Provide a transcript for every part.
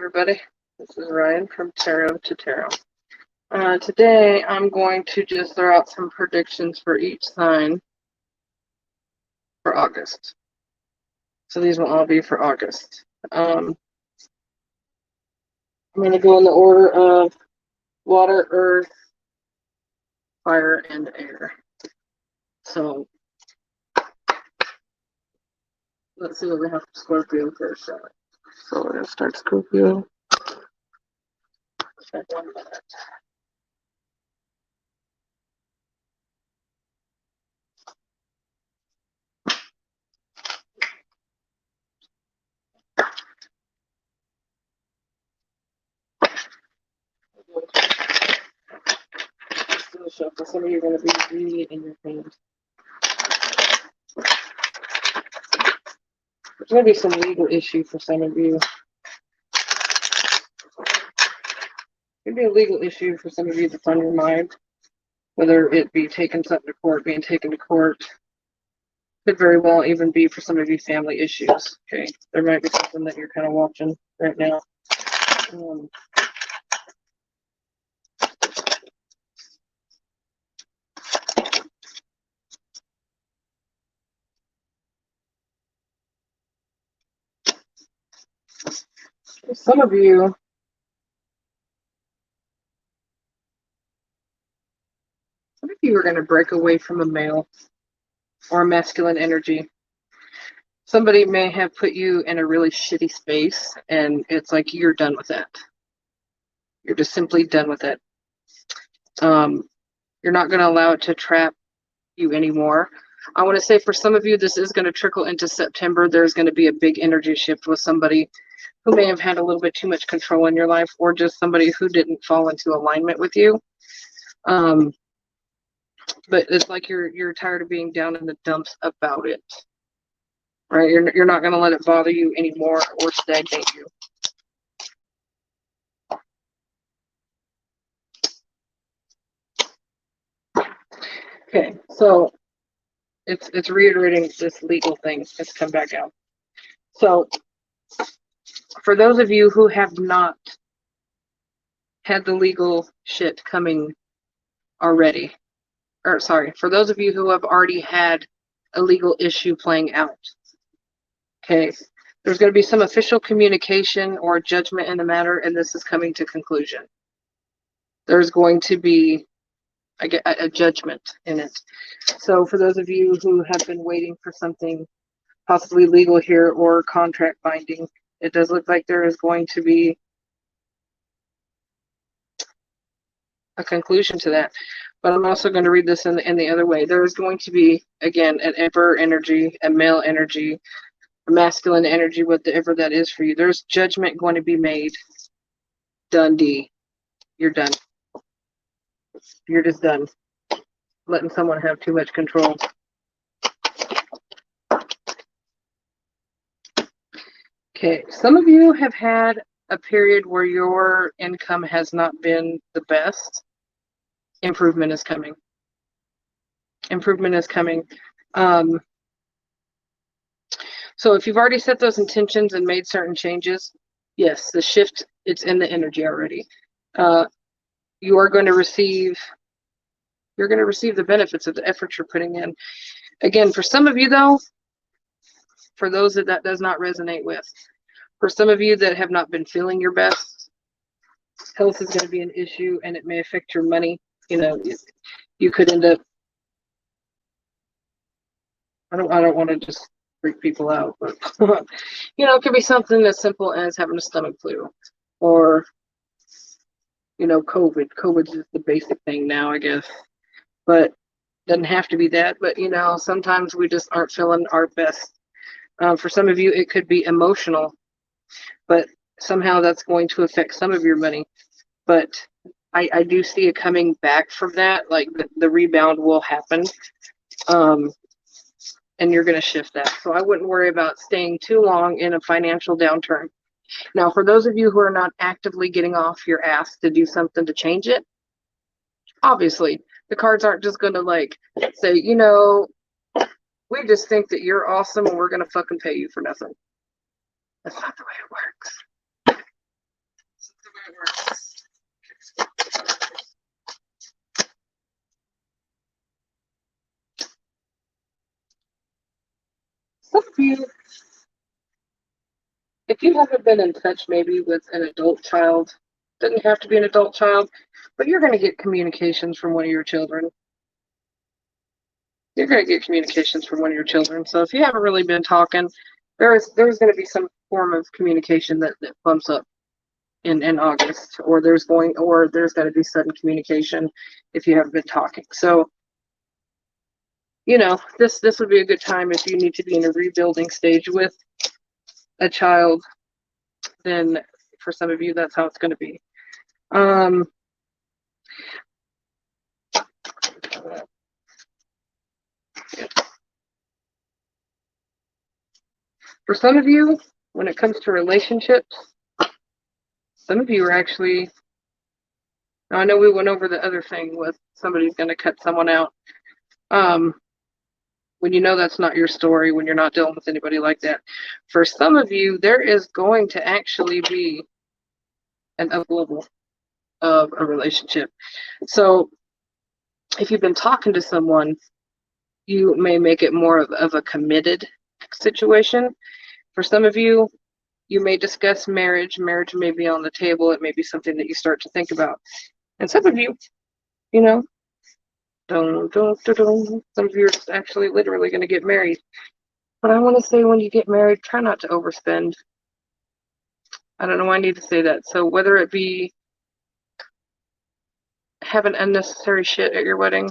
everybody. This is Ryan from Tarot to Tarot. Today I'm going to just throw out some predictions for each sign for August. So these will all be for August. I'm going to go in the order of water, earth, fire, and air. So let's see what we have for Scorpio first. So we're going to start Scorpio. Check 1 minute. For some of you are going to be reading it in your hand. There's going to be some legal issue for some of you. Could be a legal issue for some of you that's on your mind, whether it be taking something to court, being taken to court. Could very well even be for some of you family issues. Okay, there might be something that you're kind of watching right now. Some of you are going to break away from a male or a masculine energy. Somebody may have put you in a really shitty space, and it's like you're done with that. You're just simply done with it. You're not going to allow it to trap you anymore. I want to say for some of you, this is going to trickle into September. There's going to be a big energy shift with somebody who may have had a little bit too much control in your life, or just somebody who didn't fall into alignment with you. But it's like you're tired of being down in the dumps about it, right? You're not going to let it bother you anymore or stagnate you. Okay, so it's reiterating this legal thing that's come back out. So for those of you who have not had the legal shit coming already, or sorry, for those of you who have already had a legal issue playing out, okay, there's going to be some official communication or judgment in the matter, and this is coming to conclusion. There's going to be a judgment in it. So for those of you who have been waiting for something possibly legal here or contract binding, it does look like there is going to be a conclusion to that. But I'm also going to read this in the other way. There is going to be, again, an emperor energy, a male energy, a masculine energy, whatever that is for you. There's judgment going to be made. Dundee. You're done. You're just done. Letting someone have too much control. Okay, some of you have had a period where your income has not been the best. Improvement is coming. Improvement is coming. So if you've already set those intentions and made certain changes, yes, the shift, it's in the energy already. You are going to receive, you're going to receive the benefits of the effort you're putting in. Again, for some of you though, for those that does not resonate with, for some of you that have not been feeling your best, health is going to be an issue, and it may affect your money. You know, you could end up, I don't want to just freak people out, but you know, it could be something as simple as having a stomach flu, or you know, COVID's just the basic thing now, I guess, but doesn't have to be that. But you know, sometimes we just aren't feeling our best. For some of you, it could be emotional, but somehow that's going to affect some of your money. But I do see it coming back from that. Like the rebound will happen, and you're going to shift that. So I wouldn't worry about staying too long in a financial downturn. Now, for those of you who are not actively getting off your ass to do something to change it, obviously the cards aren't just going to like say, you know, we just think that you're awesome and we're going to fucking pay you for nothing. That's not the way it works. Some of you, if you haven't been in touch maybe with an adult child, doesn't have to be an adult child, but you're going to get communications from one of your children. You're going to get communications from one of your children. So if you haven't really been talking, there's going to be some form of communication that bumps up in August, or there's going to be sudden communication if you haven't been talking. So, this would be a good time if you need to be in a rebuilding stage with a child. Then for some of you, that's how it's going to be. For some of you, when it comes to relationships, some of you are actually, I know we went over the other thing with somebody's going to cut someone out. When you know that's not your story, when you're not dealing with anybody like that. For some of you, there is going to actually be an up level of a relationship. So if you've been talking to someone, you may make it more of a committed situation. For some of you, you may discuss marriage. Marriage may be on the table. It may be something that you start to think about. And some of you, some of you are actually literally going to get married. But I want to say, when you get married, try not to overspend. I don't know why I need to say that. So whether it be having unnecessary shit at your wedding,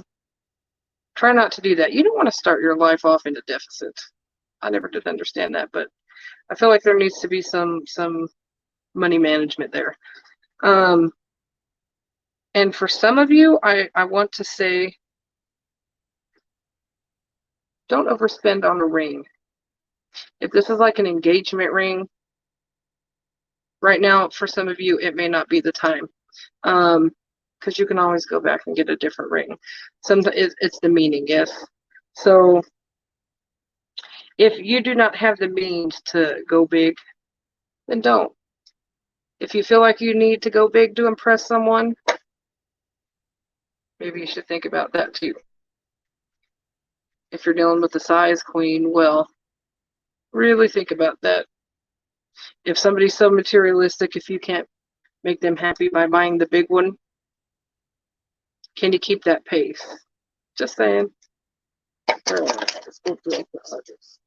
try not to do that. You don't want to start your life off in a deficit. I never did understand that, but I feel like there needs to be some money management there. And for some of you, I want to say, don't overspend on a ring. If this is like an engagement ring, right now, for some of you, it may not be the time. Because you can always go back and get a different ring. Sometimes it's the meaning, yes. So if you do not have the means to go big, then don't. If you feel like you need to go big to impress someone, maybe you should think about that too. If you're dealing with the size queen, well, really think about that. If somebody's so materialistic, if you can't make them happy by buying the big one, can you keep that pace? Just saying. Let's go through others.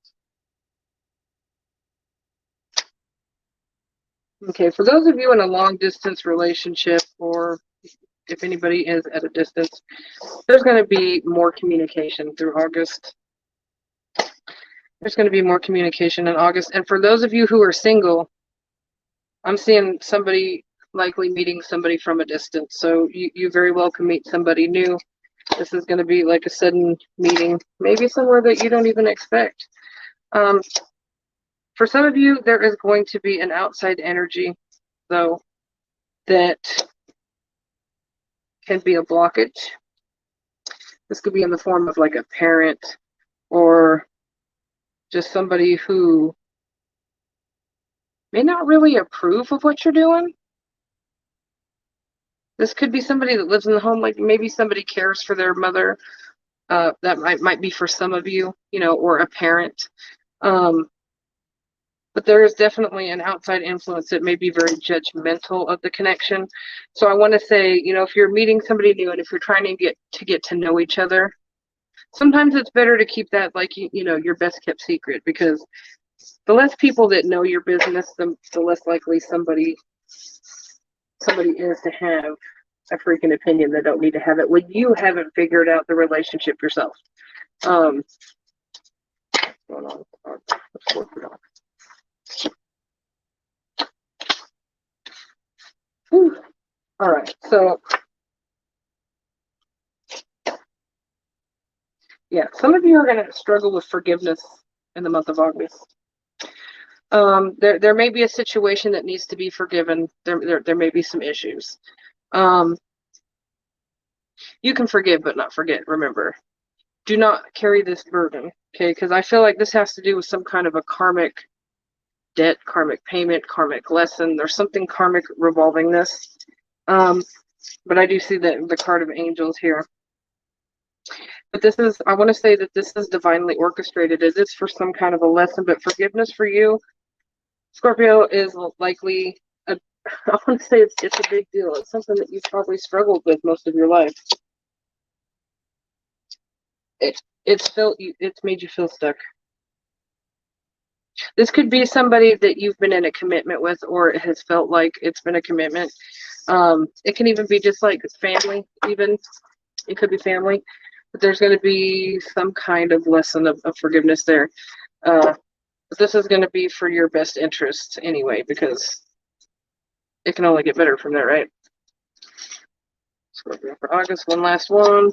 Okay, for those of you in a long distance relationship, or if anybody is at a distance, there's going to be more communication through August. There's going to be more communication in August. And for those of you who are single, I'm seeing somebody likely meeting somebody from a distance. So you very well can meet somebody new. This is going to be like a sudden meeting, maybe somewhere that you don't even expect. For some of you, there is going to be an outside energy, though, that can be a blockage. This could be in the form of like a parent, or just somebody who may not really approve of what you're doing. This could be somebody that lives in the home, like maybe somebody cares for their mother. That might be for some of you, or a parent. But there is definitely an outside influence that may be very judgmental of the connection. So I want to say, if you're meeting somebody new and if you're trying to get to know each other, sometimes it's better to keep that like, your best kept secret, because the less people that know your business, the less likely somebody is to have a freaking opinion. They don't need to have it when you haven't figured out the relationship yourself. What's going on? Let's work it off. Whew. All right, so yeah, some of you are going to struggle with forgiveness in the month of August. There may be a situation that needs to be forgiven. There may be some issues. You can forgive but not forget. Remember, do not carry this burden, okay? Because I feel like this has to do with some kind of a karmic debt, karmic payment, karmic lesson. There's something karmic revolving this. But I do see the card of angels here. But this is, I want to say that this is divinely orchestrated. It is for some kind of a lesson, but forgiveness for you, Scorpio, is likely, I want to say it's a big deal. It's something that you've probably struggled with most of your life. It's made you feel stuck. This could be somebody that you've been in a commitment with, or it has felt like it's been a commitment. It can even be just like family, even. It could be family. But there's going to be some kind of lesson of forgiveness there. But this is going to be for your best interest anyway, because it can only get better from there, right? Scorpio for August, one last one.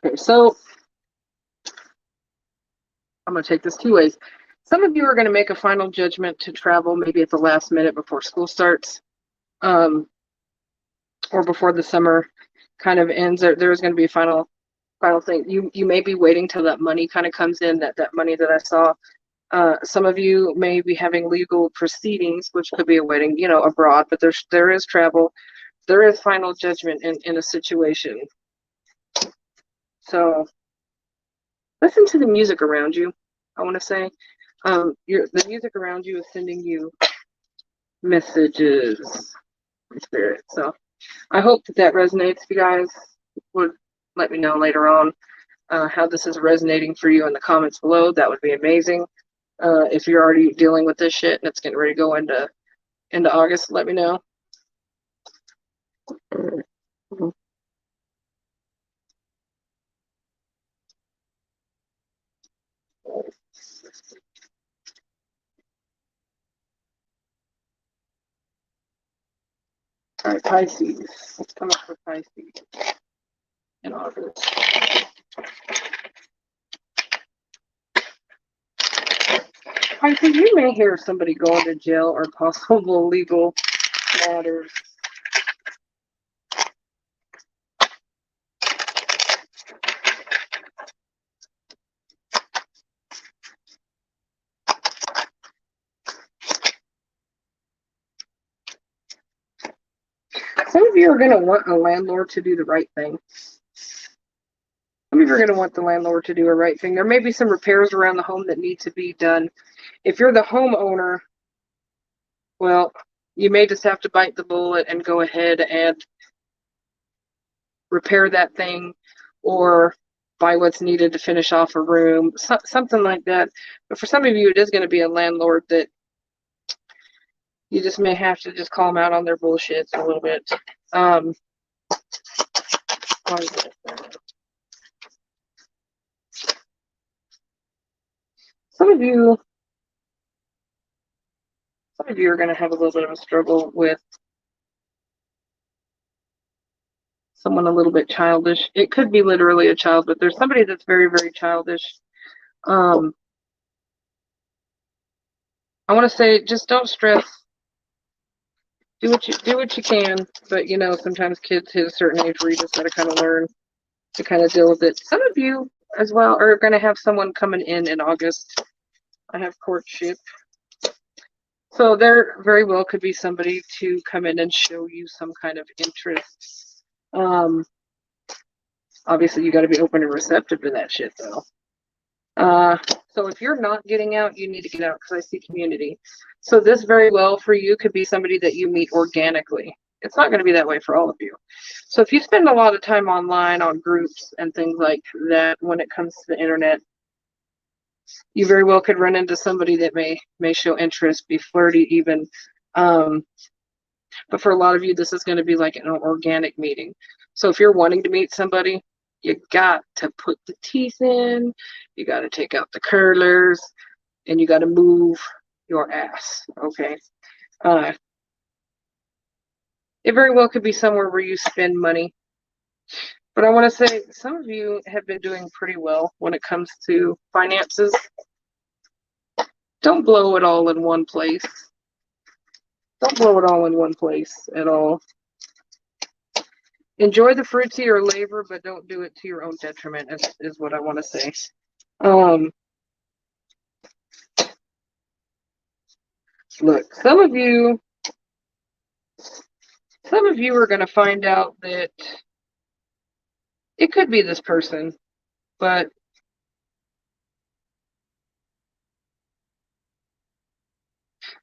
Okay, so I'm going to take this two ways. Some of you are going to make a final judgment to travel maybe at the last minute before school starts, or before the summer kind of ends. There's going to be a final thing. You may be waiting till that money kind of comes in, that money that I saw. Some of you may be having legal proceedings, which could be a wedding, abroad, but there is travel. There is final judgment in a situation. So listen to the music around you. I want to say, the music around you is sending you messages from spirit. So I hope that resonates. If you guys would let me know later on how this is resonating for you in the comments below, that would be amazing. If you're already dealing with this shit and it's getting ready to go into August, let me know. All right, Pisces. Let's come up for Pisces in August. Pisces, you may hear somebody going to jail or possible legal matters. Some of you are going to want a landlord to do the right thing. Some of you are going to want the landlord to do a right thing. There may be some repairs around the home that need to be done. If you're the homeowner, well, you may just have to bite the bullet and go ahead and repair that thing, or buy what's needed to finish off a room, something like that. But for some of you, it is going to be a landlord that you just may have to just call them out on their bullshit a little bit. Some of you are going to have a little bit of a struggle with someone a little bit childish. It could be literally a child, but there's somebody that's very, very childish. I want to say, just don't stress. Do what you can, but sometimes kids hit a certain age where you just gotta kind of learn to kind of deal with it. Some of you as well are going to have someone coming in August. I have courtship. So there very well could be somebody to come in and show you some kind of interest. Obviously, you got to be open and receptive to that shit, though. So if you're not getting out, you need to get out, because I see community. So this very well for you could be somebody that you meet organically. It's not going to be that way for all of you. So if you spend a lot of time online on groups and things like that when it comes to the internet, you very well could run into somebody that may show interest, be flirty even. But for a lot of you, this is going to be like an organic meeting. So if you're wanting to meet somebody, you got to put the teeth in, you got to take out the curlers, and you got to move your ass, okay? It very well could be somewhere where you spend money. But I want to say some of you have been doing pretty well when it comes to finances. Don't blow it all in one place. Don't blow it all in one place at all. Enjoy the fruits of your labor, but don't do it to your own detriment, is what I want to say. Look, some of you are going to find out that it could be this person, but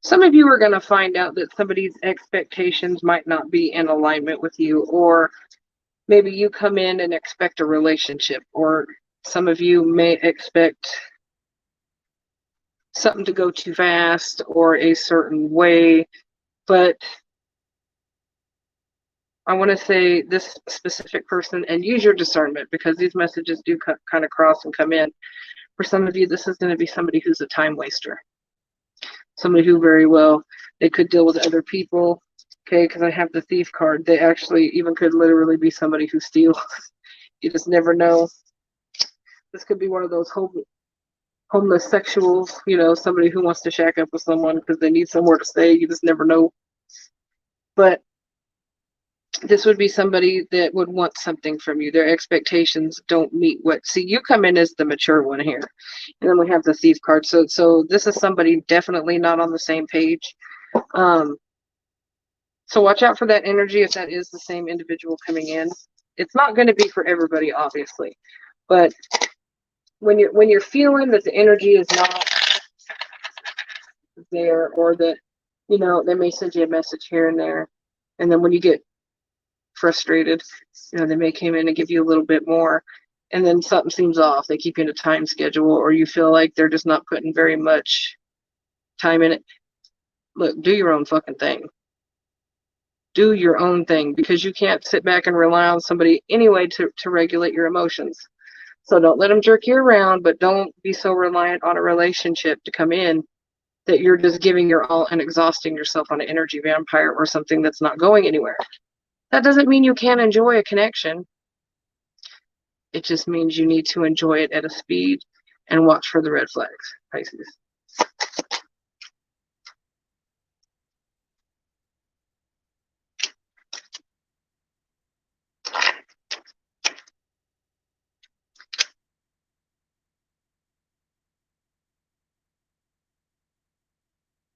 some of you are going to find out that somebody's expectations might not be in alignment with you, or maybe you come in and expect a relationship, or some of you may expect something to go too fast or a certain way, but I want to say this specific person, and use your discernment, because these messages do kind of cross and come in. For some of you, this is going to be somebody who's a time waster. Somebody who very well, they could deal with other people, okay, because I have the thief card. They actually even could literally be somebody who steals. You just never know. This could be one of those homeless sexuals, somebody who wants to shack up with someone because they need somewhere to stay. You just never know. But this would be somebody that would want something from you. Their expectations don't meet see, you come in as the mature one here. And then we have the thief card. So this is somebody definitely not on the same page. So watch out for that energy if that is the same individual coming in. It's not going to be for everybody, obviously. But when you're feeling that the energy is not there, or that, they may send you a message here and there, and then when you get frustrated, they may come in and give you a little bit more, and then something seems off. They keep you in a time schedule, or you feel like they're just not putting very much time in it. Look, do your own fucking thing. Do your own thing, because you can't sit back and rely on somebody anyway to regulate your emotions. So don't let them jerk you around, but don't be so reliant on a relationship to come in that you're just giving your all and exhausting yourself on an energy vampire or something that's not going anywhere. That doesn't mean you can't enjoy a connection. It just means you need to enjoy it at a speed and watch for the red flags, Pisces.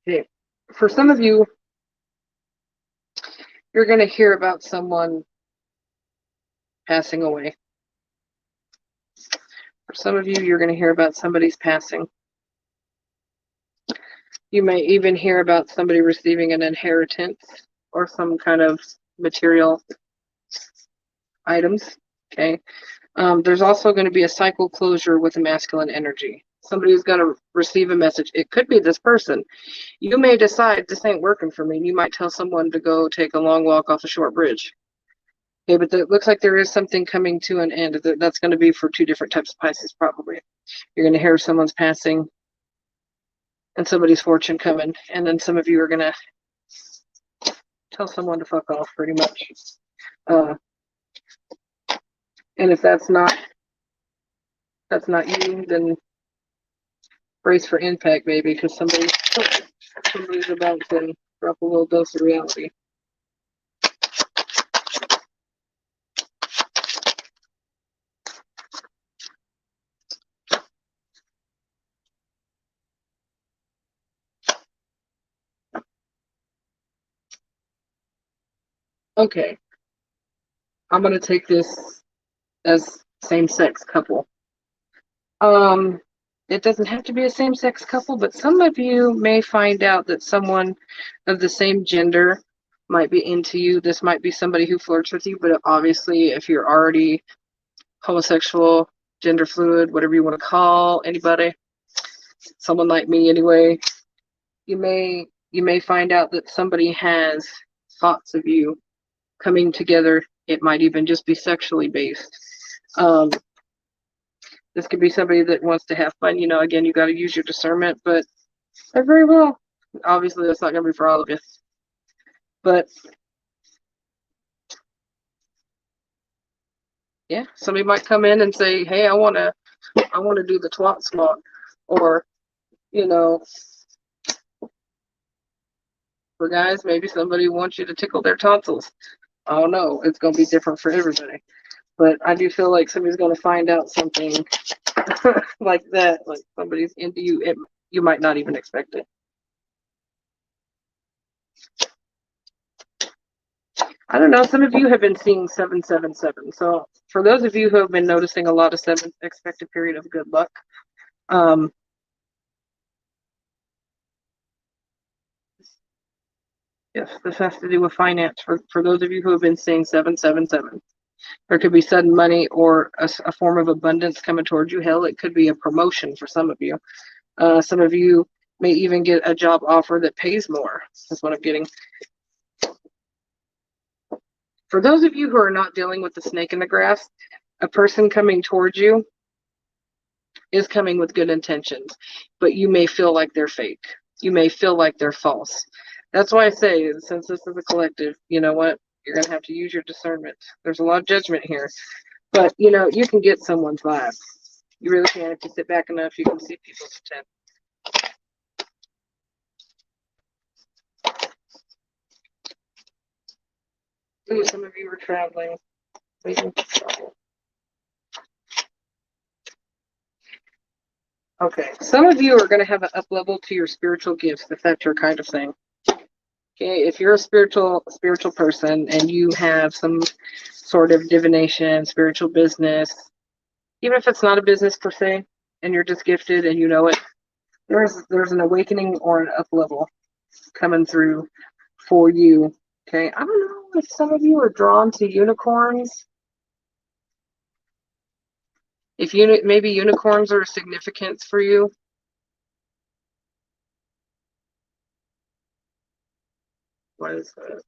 Okay. For some of you, you're going to hear about someone passing away. For some of you, you're going to hear about somebody's passing. You may even hear about somebody receiving an inheritance or some kind of material items. Okay. There's also going to be a cycle closure with a masculine energy. Somebody's going to receive a message. It could be this person. You may decide this ain't working for me, and you might tell someone to go take a long walk off a short bridge. Okay, but it looks like there is something coming to an end. That's going to be for two different types of Pisces, probably. You're going to hear someone's passing and somebody's fortune coming, and then some of you are going to tell someone to fuck off, pretty much. And if that's not you, then brace for impact, baby, because somebody's about to drop a little dose of reality. Okay. I'm going to take this as same-sex couple. It doesn't have to be a same-sex couple, but some of you may find out that someone of the same gender might be into you. This might be somebody who flirts with you, but obviously if you're already homosexual, gender fluid, whatever you want to call anybody, someone like me anyway, you may find out that somebody has thoughts of you coming together. It might even just be sexually based. This could be somebody that wants to have fun. Again, you got to use your discernment, but very well. Obviously, that's not going to be for all of you. But yeah, somebody might come in and say, "Hey, I want to do the twat swat," or For guys, maybe somebody wants you to tickle their tonsils. I don't know. It's going to be different for everybody. But I do feel like somebody's going to find out something like that, like somebody's into you. You might not even expect it. I don't know. Some of you have been seeing 777. So for those of you who have been noticing a lot of 7, expect a period of good luck. Yes, this has to do with finance. For those of you who have been seeing 777, there could be sudden money or a form of abundance coming towards you. Hell, it could be a promotion for some of you. Some of you may even get a job offer that pays more. That's what I'm getting. For those of you who are not dealing with the snake in the grass, a person coming towards you is coming with good intentions, but you may feel like they're fake. You may feel like they're false. That's why I say, since this is a collective, you know what? You're going to have to use your discernment. There's a lot of judgment here, but you know, you can get someone's vibe. You really can. If you sit back enough, you can see people's intent. Ooh, some of you are traveling. Okay, some of you are going to have an up level to your spiritual gifts, if that's your kind of thing. Okay, if you're a spiritual person and you have some sort of divination, spiritual business, even if it's not a business per se, and you're just gifted and you know it, there's an awakening or an up level coming through for you. Okay, I don't know if some of you are drawn to unicorns. If maybe unicorns are a significance for you. What is that?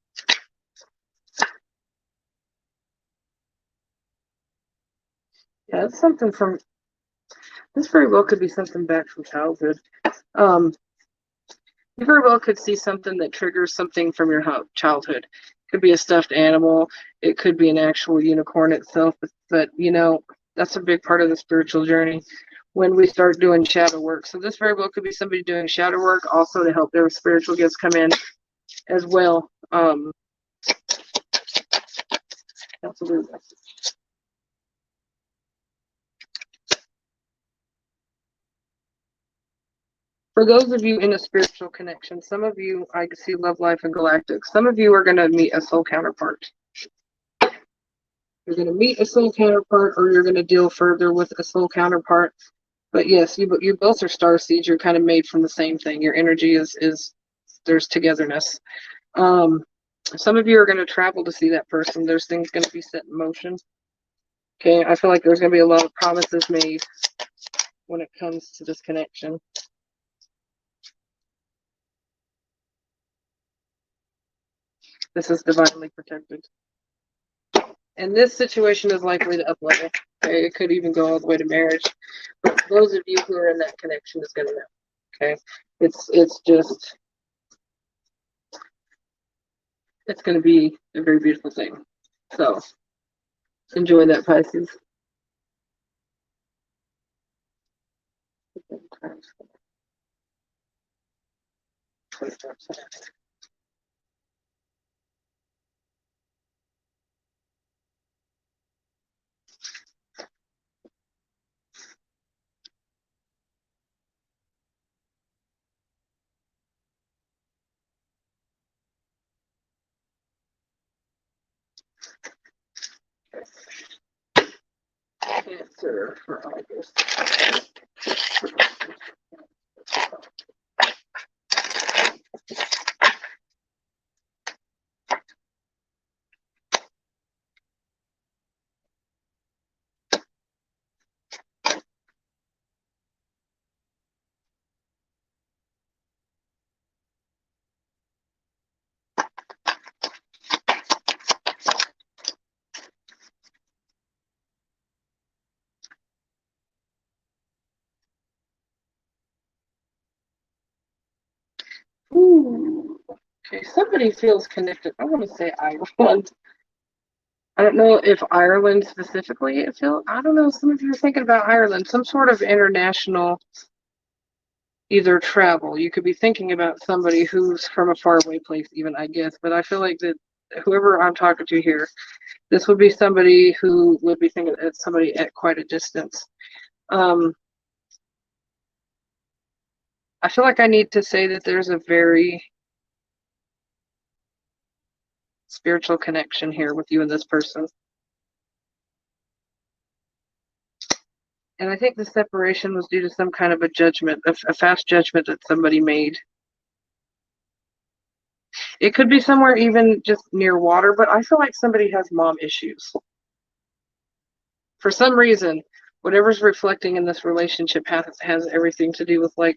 Yeah, that's something from. This very well could be something back from childhood. You very well could see something that triggers something from your childhood. It could be a stuffed animal. It could be an actual unicorn itself. But you know, that's a big part of the spiritual journey when we start doing shadow work. So this very well could be somebody doing shadow work also to help their spiritual gifts come in as well. Absolutely. For those of you in a spiritual connection, some of you, I can see Love Life and Galactic. Some of you are going to meet a soul counterpart. You're going to meet a soul counterpart, or you're going to deal further with a soul counterpart. But yes, you both are star seeds. You're kind of made from the same thing. Your energy is there's togetherness. Some of you are going to travel to see that person. There's things going to be set in motion. Okay, I feel like there's going to be a lot of promises made when it comes to this connection. This is divinely protected. And this situation is likely to up-level. Okay? It could even go all the way to marriage. But those of you who are in that connection is going to know. Okay? It's just, it's going to be a very beautiful thing. So, enjoy that, Pisces. Cancer for August. Ooh. Okay, somebody feels connected. I want to say Ireland. I don't know if Ireland specifically I don't know. Some of you are thinking about Ireland, some sort of international, either travel. You could be thinking about somebody who's from a faraway place, even, I guess. But I feel like that whoever I'm talking to here, this would be somebody who would be thinking it's somebody at quite a distance. I feel like I need to say that there's a very spiritual connection here with you and this person. And I think the separation was due to some kind of a judgment, a fast judgment that somebody made. It could be somewhere even just near water, but I feel like somebody has mom issues. For some reason, whatever's reflecting in this relationship has everything to do with like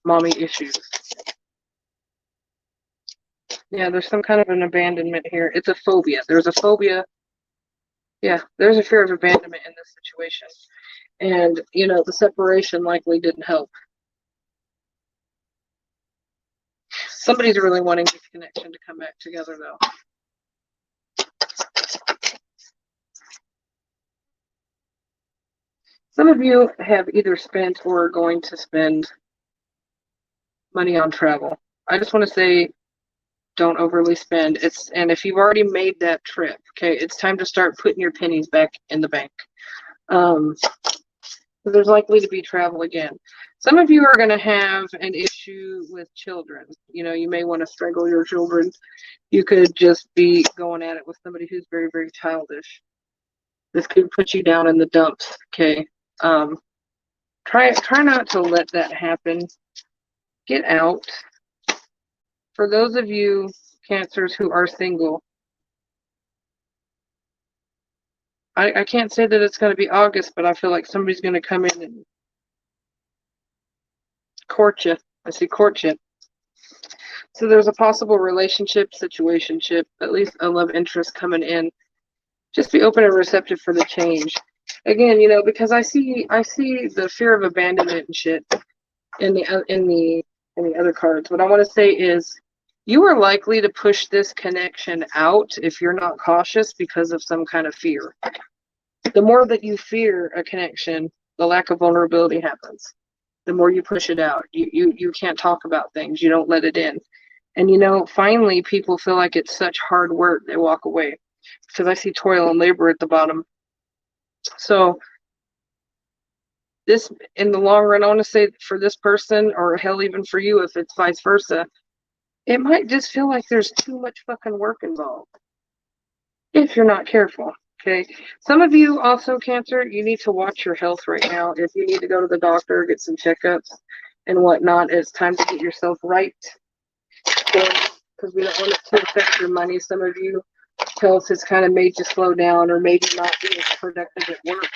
mommy issues. Yeah, there's some kind of an abandonment here. It's a phobia. There's a phobia. Yeah, there's a fear of abandonment in this situation. And, you know, the separation likely didn't help. Somebody's really wanting this connection to come back together, though. Some of you have either spent or are going to spend money on travel. I just want to say, don't overly spend. And if you've already made that trip, okay, it's time to start putting your pennies back in the bank. There's likely to be travel again. Some of you are going to have an issue with children. You know, you may want to strangle your children. You could just be going at it with somebody who's very, very childish. This could put you down in the dumps, okay? Try not to let that happen. Get out. For those of you Cancers who are single, I can't say that it's going to be August, but I feel like somebody's going to come in and court you. I see courtship. So there's a possible relationship, situationship, at least a love interest coming in. Just be open and receptive for the change. Again, you know, because I see the fear of abandonment and shit in the other cards. What I want to say is you are likely to push this connection out if you're not cautious because of some kind of fear. The more that you fear a connection, the lack of vulnerability happens. The more you push it out. You can't talk about things. You don't let it in. And, you know, finally, people feel like it's such hard work, they walk away. Because I see toil and labor at the bottom. So this, in the long run, I want to say for this person, or hell, even for you, if it's vice versa, it might just feel like there's too much fucking work involved if you're not careful. Okay. Some of you also, Cancer, you need to watch your health right now. If you need to go to the doctor, get some checkups and whatnot, it's time to get yourself right. Because we don't want it to affect your money. Some of you, health has kind of made you slow down or maybe not be as productive at work.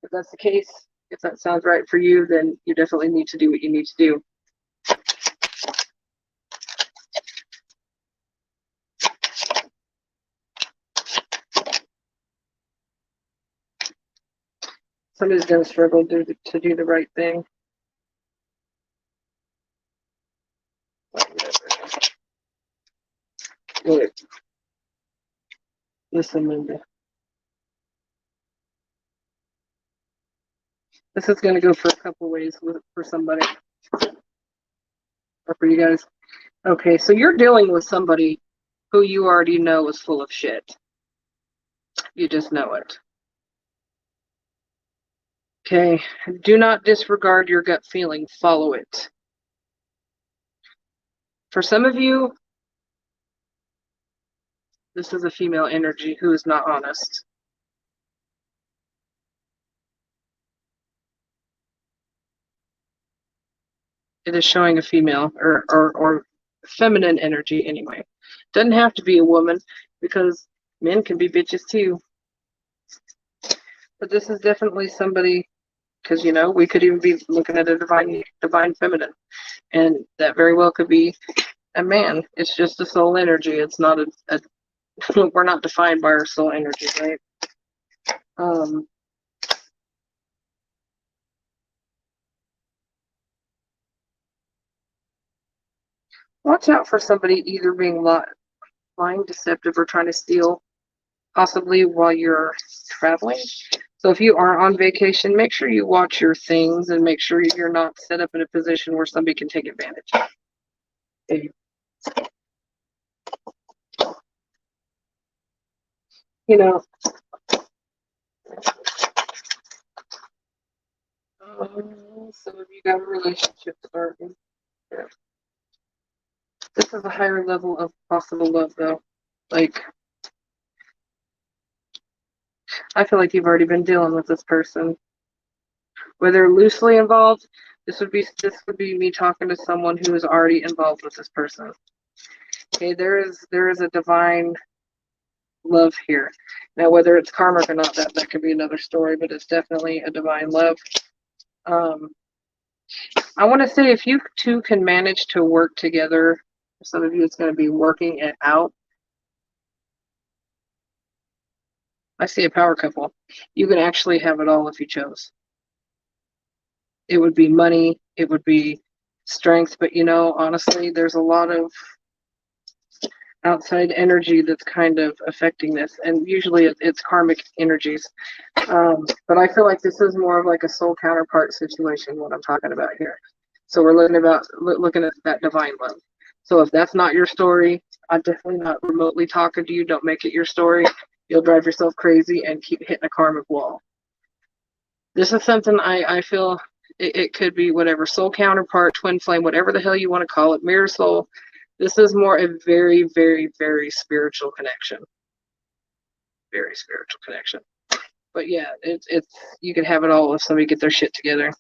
If that's the case, if that sounds right for you, then you definitely need to do what you need to do. Somebody's going to struggle to do the right thing. Wait. Listen, Linda. This is going to go for a couple ways for somebody. Or for you guys. Okay, so you're dealing with somebody who you already know is full of shit. You just know it. Okay, do not disregard your gut feeling. Follow it. For some of you, this is a female energy who is not honest. It is showing a female or feminine energy anyway. Doesn't have to be a woman because men can be bitches too. But this is definitely somebody, because, you know, we could even be looking at a divine feminine. And that very well could be a man. It's just a soul energy. It's not we're not defined by our soul energy, right? Watch out for somebody either being lying, deceptive, or trying to steal, possibly while you're traveling. So if you are on vacation, make sure you watch your things and make sure you're not set up in a position where somebody can take advantage. Okay. You know, some of you got a relationship starting. Yeah. This is a higher level of possible love, though. Like, I feel like you've already been dealing with this person. Whether loosely involved, this would be me talking to someone who is already involved with this person. Okay, there is a divine love here. Now, whether it's karmic or not, that could be another story, but it's definitely a divine love. I want to say if you two can manage to work together, for some of you it's going to be working it out. I see a power couple. You can actually have it all if you chose. It would be money, it would be strength, but honestly, there's a lot of outside energy that's kind of affecting this, and usually it's karmic energies. But I feel like this is more of like a soul counterpart situation, what I'm talking about here. So we're looking at that divine love. So if that's not your story, I'm definitely not remotely talking to you. Don't make it your story. You'll drive yourself crazy and keep hitting a karmic wall. This is something I feel it could be whatever, soul counterpart, twin flame, whatever the hell you want to call it, mirror soul. This is more a very, very, very spiritual connection. Very spiritual connection. But yeah, it's you can have it all if somebody get their shit together.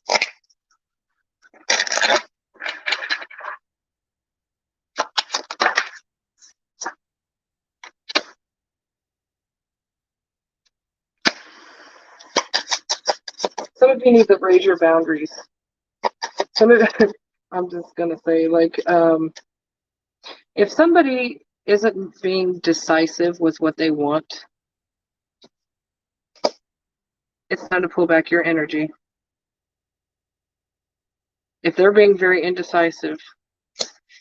Some of you need to raise your boundaries. Some of I'm just gonna say, like, if somebody isn't being decisive with what they want, it's time to pull back your energy. If they're being very indecisive,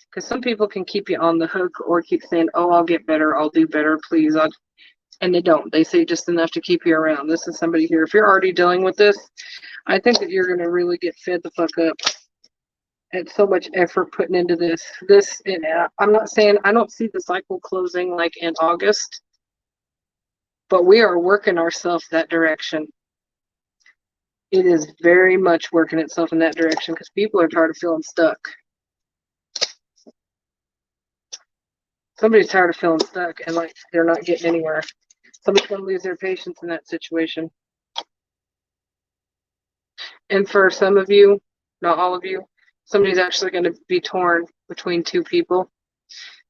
because some people can keep you on the hook or keep saying, "Oh, I'll get better, I'll do better, please," and they don't. They say just enough to keep you around. This is somebody here. If you're already dealing with this, I think that you're gonna really get fed the fuck up. And so much effort putting into this. And I'm not saying I don't see the cycle closing like in August, but we are working ourselves that direction. It is very much working itself in that direction because people are tired of feeling stuck. Somebody's tired of feeling stuck and like they're not getting anywhere. Somebody's going to lose their patience in that situation. And for some of you, not all of you, somebody's actually going to be torn between two people.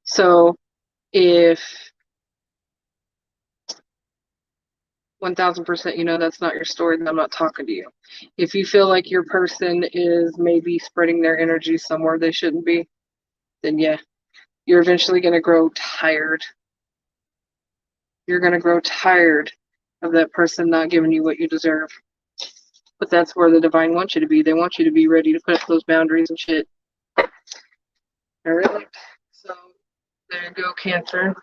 So if 1000% that's not your story, then I'm not talking to you. If you feel like your person is maybe spreading their energy somewhere they shouldn't be, then yeah, you're eventually going to grow tired. You're going to grow tired of that person not giving you what you deserve. But that's where the divine wants you to be. They want you to be ready to put up those boundaries and shit. All right. So there you go, Cancer.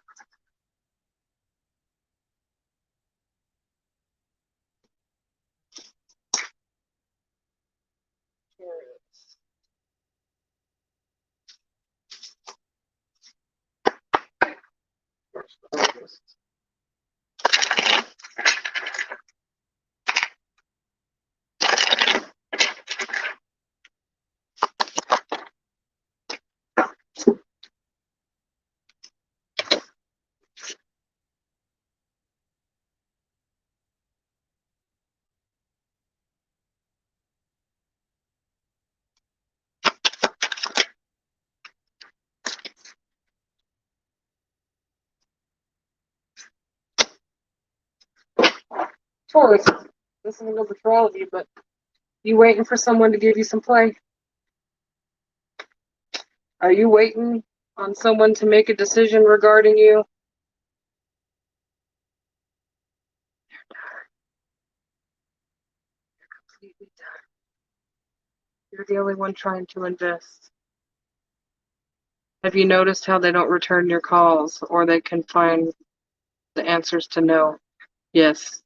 Taurus, this is a number for all of you, but you waiting for someone to give you some play? Are you waiting on someone to make a decision regarding you? You're completely done. You're the only one trying to invest. Have you noticed how they don't return your calls or they can find the answers to no? Yes.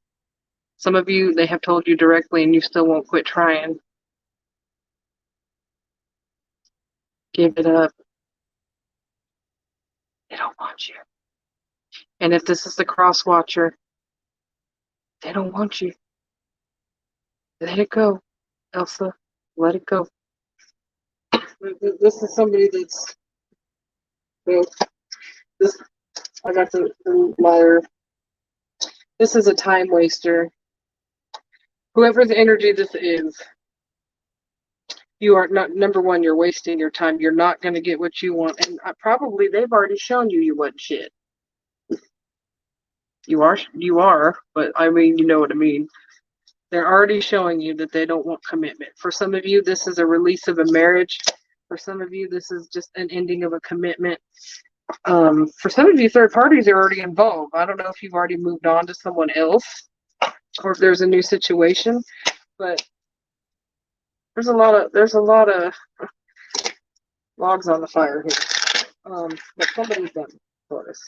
Some of you, they have told you directly and you still won't quit trying. Give it up. They don't want you. And if this is the cross watcher, they don't want you. Let it go, Elsa. Let it go. This is somebody that's, well, this, I got the liar. This is a time waster. Whoever the energy this is, you are not, number one, you're wasting your time. You're not going to get what you want. And probably they've already shown you wasn't shit. You are, but I mean, you know what I mean. They're already showing you that they don't want commitment. For some of you, this is a release of a marriage. For some of you, this is just an ending of a commitment. For some of you, third parties are already involved. I don't know if you've already moved on to someone else or if there's a new situation, but there's a lot of logs on the fire here. But somebody's done for us.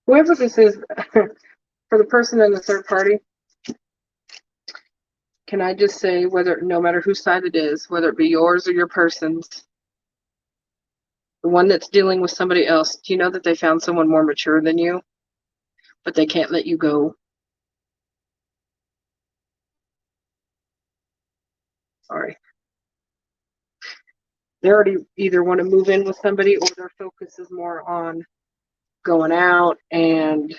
Whoever this is, for the person in the third party, can I just say, no matter whose side it is, whether it be yours or your person's, the one that's dealing with somebody else, do you know that they found someone more mature than you, but they can't let you go? Sorry. They already either want to move in with somebody or their focus is more on going out and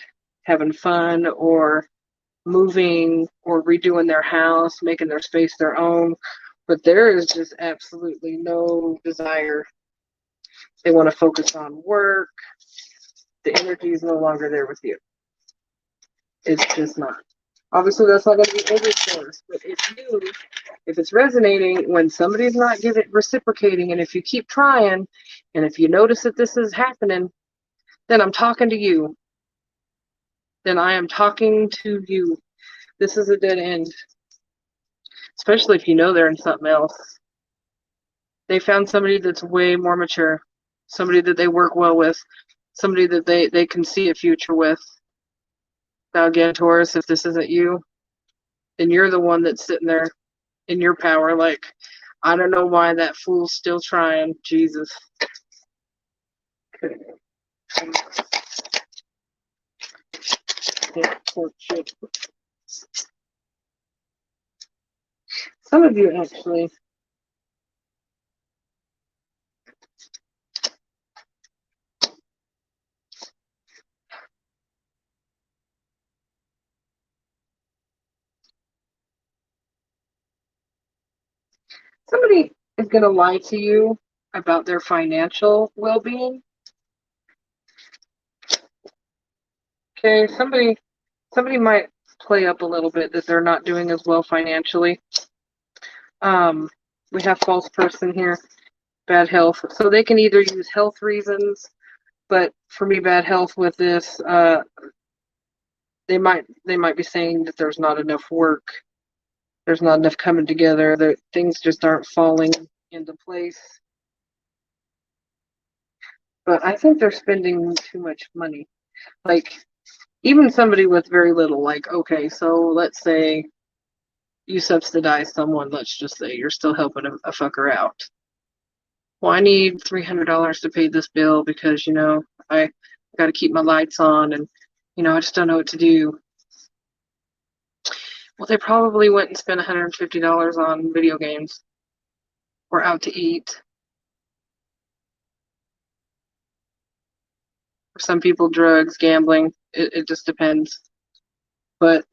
having fun or moving or redoing their house, making their space their own. But there is just absolutely no desire. They want to focus on work. The energy is no longer there with you. It's just not. Obviously, that's not going to be every source, but if it's resonating, when somebody's not reciprocating, and if you keep trying, and if you notice that this is happening, then I'm talking to you. Then I am talking to you. This is a dead end. Especially if you know they're in something else. They found somebody that's way more mature. Somebody that they work well with. Somebody that they can see a future with. Now again, Taurus, if this isn't you, then you're the one that's sitting there in your power like, I don't know why that fool's still trying. Jesus. Okay. Yeah, poor shit. Some of you actually. Somebody is going to lie to you about their financial well-being. Okay, somebody might play up a little bit that they're not doing as well financially. We have false person here, bad health. So they can either use health reasons, but for me, bad health with this, they might be saying that there's not enough work, there's not enough coming together, that things just aren't falling into place. But I think they're spending too much money. Like, even somebody with very little, like, okay, so let's say you subsidize someone, let's just say you're still helping a fucker out. Well, I need $300 to pay this bill because, I got to keep my lights on and, I just don't know what to do. Well, they probably went and spent $150 on video games or out to eat. For some people, drugs, gambling, it just depends. But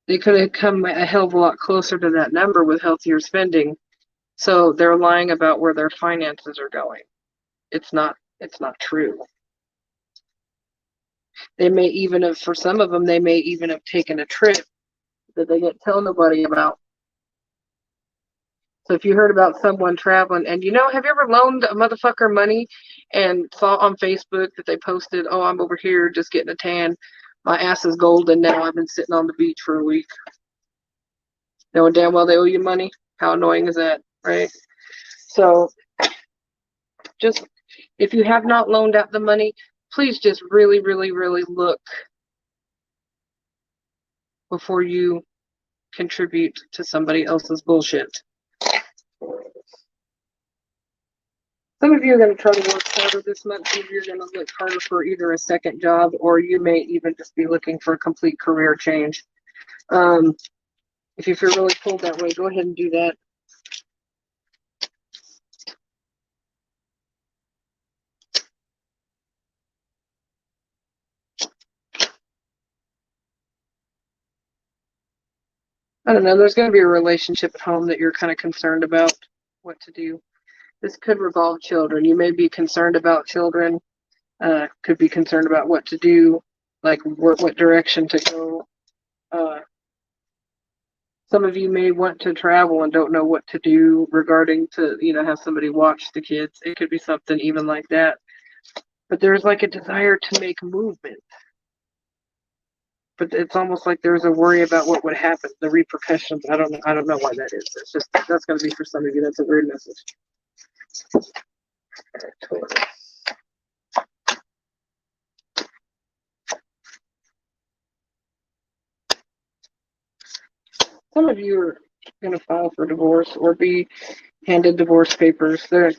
they could have come a hell of a lot closer to that number with healthier spending. So they're lying about where their finances are going. It's not true. They may even have, for some of them, they may even have taken a trip that they didn't tell nobody about. So if you heard about someone traveling, and have you ever loaned a motherfucker money and saw on Facebook that they posted, oh, I'm over here just getting a tan. My ass is golden now. I've been sitting on the beach for a week. Knowing damn well they owe you money. How annoying is that, right? So just If you have not loaned out the money, please just really, really, really look before you contribute to somebody else's bullshit. Some of you are going to try to work harder this month. Some of you are going to look harder for either a second job, or you may even just be looking for a complete career change. If you feel really pulled that way, go ahead and do that. I don't know. There's going to be a relationship at home that you're kind of concerned about what to do. This could revolve children. You may be concerned about children. Could be concerned about what to do, like what direction to go. Some of you may want to travel and don't know what to do regarding to, have somebody watch the kids. It could be something even like that. But there's like a desire to make movement. But it's almost like there's a worry about what would happen, the repercussions. I don't know why that is. It's just, that's going to be for some of you. That's a weird message. Some of you are going to file for divorce or be handed divorce papers. For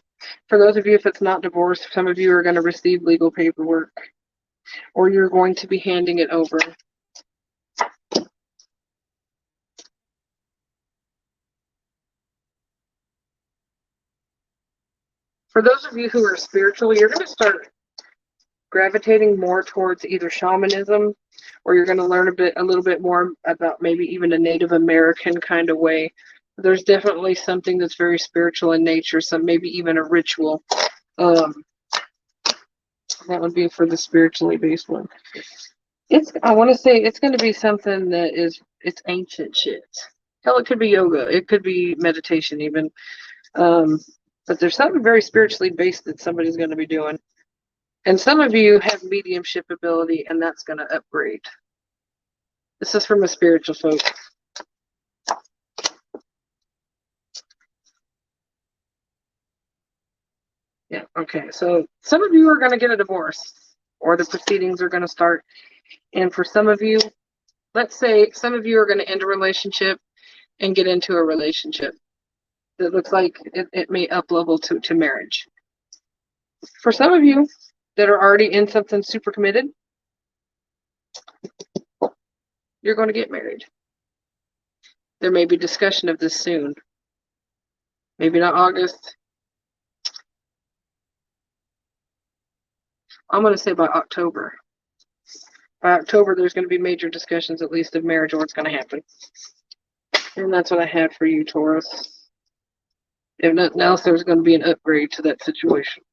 those of you, if it's not divorce, some of you are going to receive legal paperwork, or you're going to be handing it over. For those of you who are spiritual, you're going to start gravitating more towards either shamanism, or you're going to learn a little bit more about maybe even a Native American kind of way. There's definitely something that's very spiritual in nature, some maybe even a ritual. That would be for the spiritually based one. I want to say it's going to be something that it's ancient shit. Hell, it could be yoga, it could be meditation even. But there's something very spiritually based that somebody's going to be doing. And some of you have mediumship ability, and that's going to upgrade. This is from a spiritual folk. Yeah, okay. So some of you are going to get a divorce, or the proceedings are going to start. And for some of you, let's say some of you are going to end a relationship and get into a relationship that looks like it may up level to marriage. For some of you that are already in something super committed, you're going to get married. There may be discussion of this soon. Maybe not August. I'm going to say by October. By October, there's going to be major discussions, at least, of marriage or what's going to happen. And that's what I had for you, Taurus. If nothing else, there's going to be an upgrade to that situation.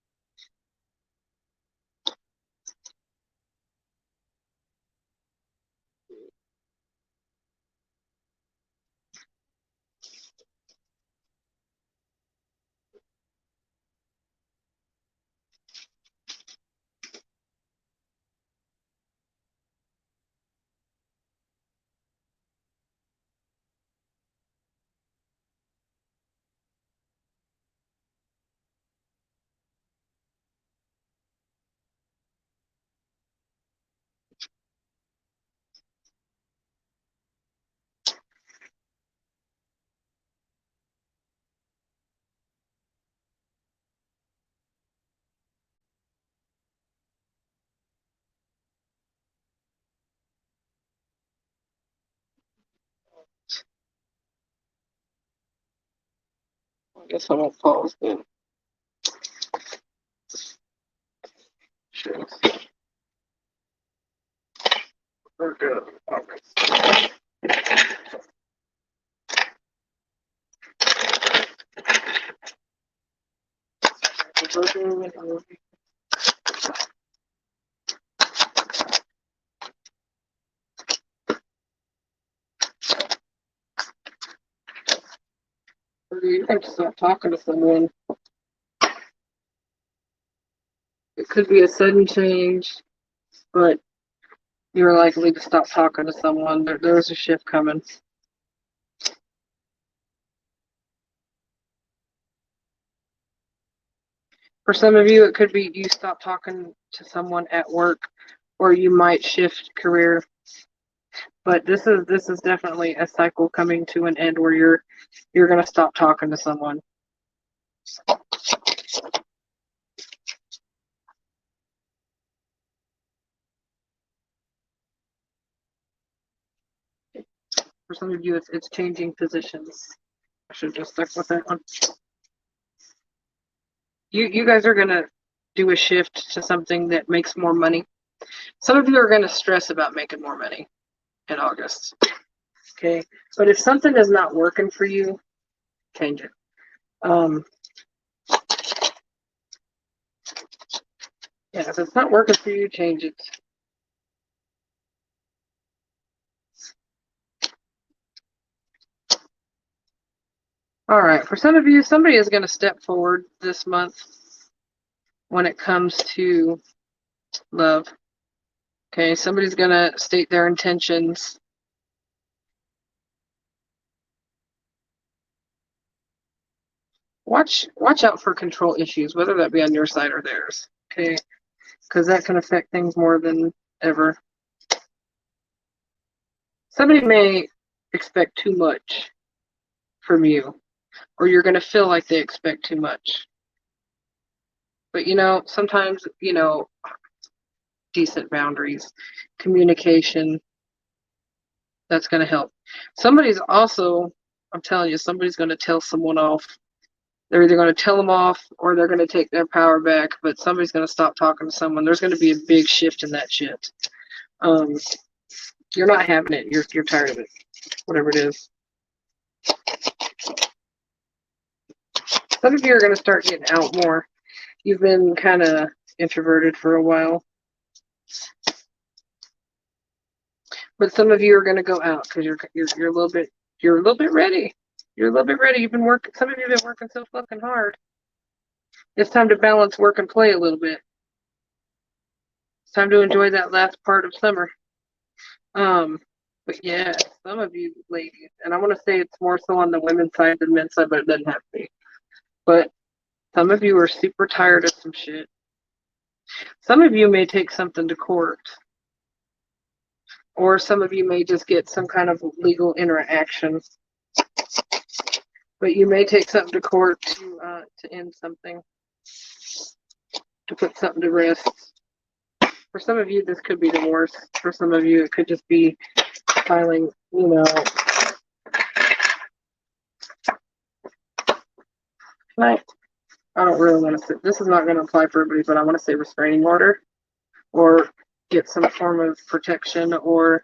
I guess I won't pause then. Sure. We're good. Okay. You have to start talking to someone. It could be a sudden change, but you're likely to stop talking to someone. There's a shift coming. For some of you, it could be you stop talking to someone at work, or you might shift career. But this is definitely a cycle coming to an end where you're gonna stop talking to someone. For some of you, it's changing positions. I should have just stuck with that one. You guys are gonna do a shift to something that makes more money. Some of you are gonna stress about making more money in August. Okay, but if something is not working for you, change it. Yeah, if it's not working for you, change it. All right, for some of you, somebody is going to step forward this month when it comes to love. Okay, somebody's going to state their intentions. Watch out for control issues, whether that be on your side or theirs. Okay, because that can affect things more than ever. Somebody may expect too much from you, or you're going to feel like they expect too much. But sometimes, decent boundaries, communication, that's going to help. Somebody's also, I'm telling you, somebody's going to tell someone off. They're either going to tell them off or they're going to take their power back, but somebody's going to stop talking to someone. There's going to be a big shift in that shit. You're not having it. You're tired of it, whatever it is. Some of you are going to start getting out more. You've been kind of introverted for a while. But some of you are going to go out because you're a little bit ready. You're a little bit ready. You've been working. Some of you have been working so fucking hard. It's time to balance work and play a little bit. It's time to enjoy that last part of summer. But yeah, some of you ladies, and I want to say it's more so on the women's side than men's side, but it doesn't have to be. But some of you are super tired of some shit. Some of you may take something to court. Or some of you may just get some kind of legal interaction. But you may take something to court to end something, to put something to rest. For some of you, this could be divorce. For some of you, it could just be filing, I don't really want to say, this is not going to apply for everybody, but I want to say restraining order or get some form of protection, or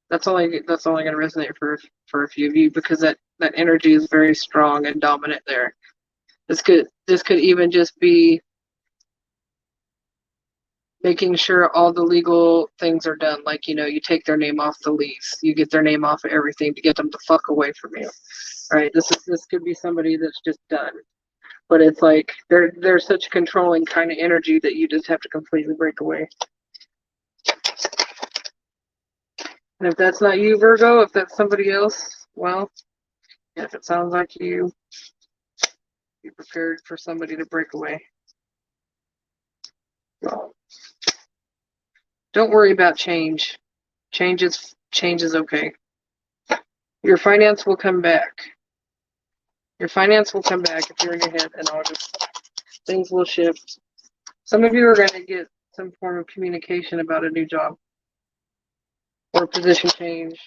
that's only going to resonate for a few of you because that energy is very strong and dominant there. This could even just be making sure all the legal things are done. Like, you take their name off the lease, you get their name off of everything to get them to fuck away from you. Right? This could be somebody that's just done. But it's like they're such a controlling kind of energy that you just have to completely break away. And if that's not you, Virgo, if that's somebody else, well, if it sounds like you, be prepared for somebody to break away. Don't worry about change. Change is okay. Your finance will come back. Your finance will come back if you're in your head in August. Things will shift. Some of you are going to get some form of communication about a new job or a position change.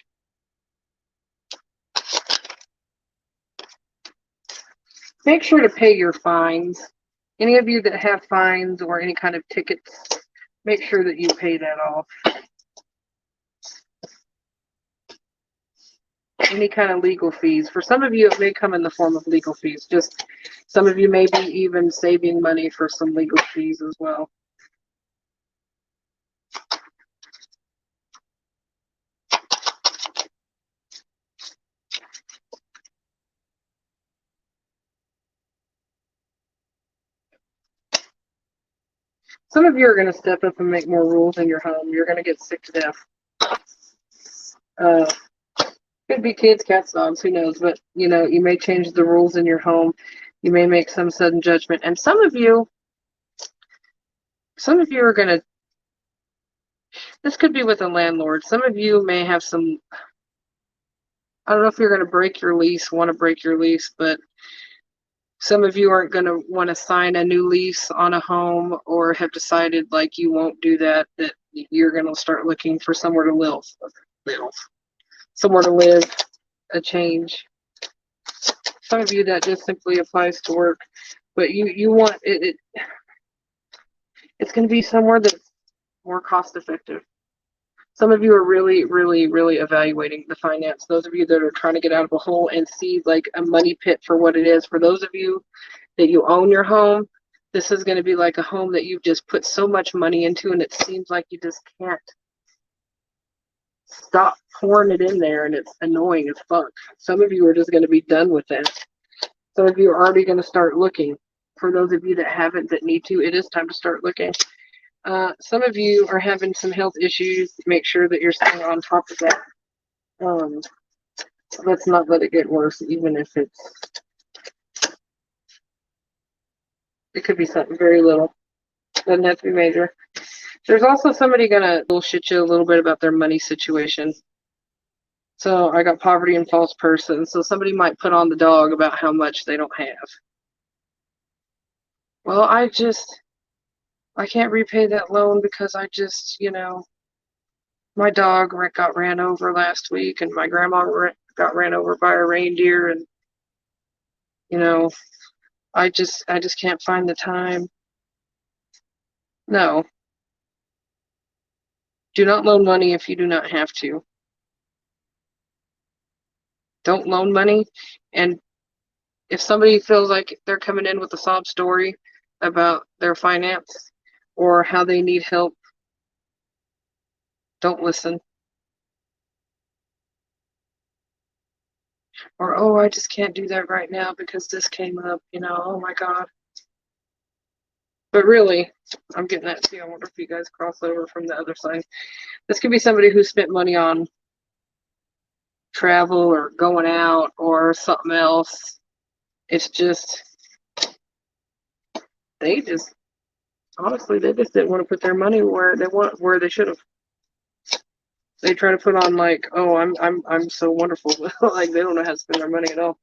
Make sure to pay your fines. Any of you that have fines or any kind of tickets, make sure that you pay that off. Any kind of legal fees. For some of you, it may come in the form of legal fees. Just some of you may be even saving money for some legal fees as well. Some of you are going to step up and make more rules in your home. You're going to get sick to death. Could be kids, cats, dogs, who knows? But, you may change the rules in your home. You may make some sudden judgment. And some of you are going to, this could be with a landlord. Some of you may have some, I don't know if you're going to break your lease, want to break your lease, but some of you aren't going to want to sign a new lease on a home, or have decided like you won't do that, that you're going to start looking for somewhere to live, somewhere to live, a change. Some of you that just simply applies to work, but you want it, it's going to be somewhere that's more cost effective. Some of you are really, really, really evaluating the finance. Those of you that are trying to get out of a hole and see like a money pit for what it is. For those of you that you own your home, this is going to be like a home that you've just put so much money into, and it seems like you just can't stop pouring it in there, and it's annoying as fuck. Some of you are just going to be done with that. Some of you are already going to start looking. For those of you that haven't, that need to, it is time to start looking. Some of you are having some health issues. Make sure that you're staying on top of that. Let's not let it get worse, even if it could be something very little. Doesn't have to be major. There's also somebody gonna bullshit you a little bit about their money situation. So I got poverty and false person. So somebody might put on the dog about how much they don't have. Well, I can't repay that loan because my dog got ran over last week, and my grandma got ran over by a reindeer, and I just can't find the time. No. Do not loan money if you do not have to. Don't loan money. And if somebody feels like they're coming in with a sob story about their finance or how they need help, don't listen. Or, oh, I just can't do that right now because this came up, oh my God. But really, I'm getting that too. I wonder if you guys cross over from the other side. This could be somebody who spent money on travel or going out or something else. It's just, honestly, they just didn't want to put their money where they should have. They try to put on like, oh, I'm so wonderful. Like they don't know how to spend their money at all.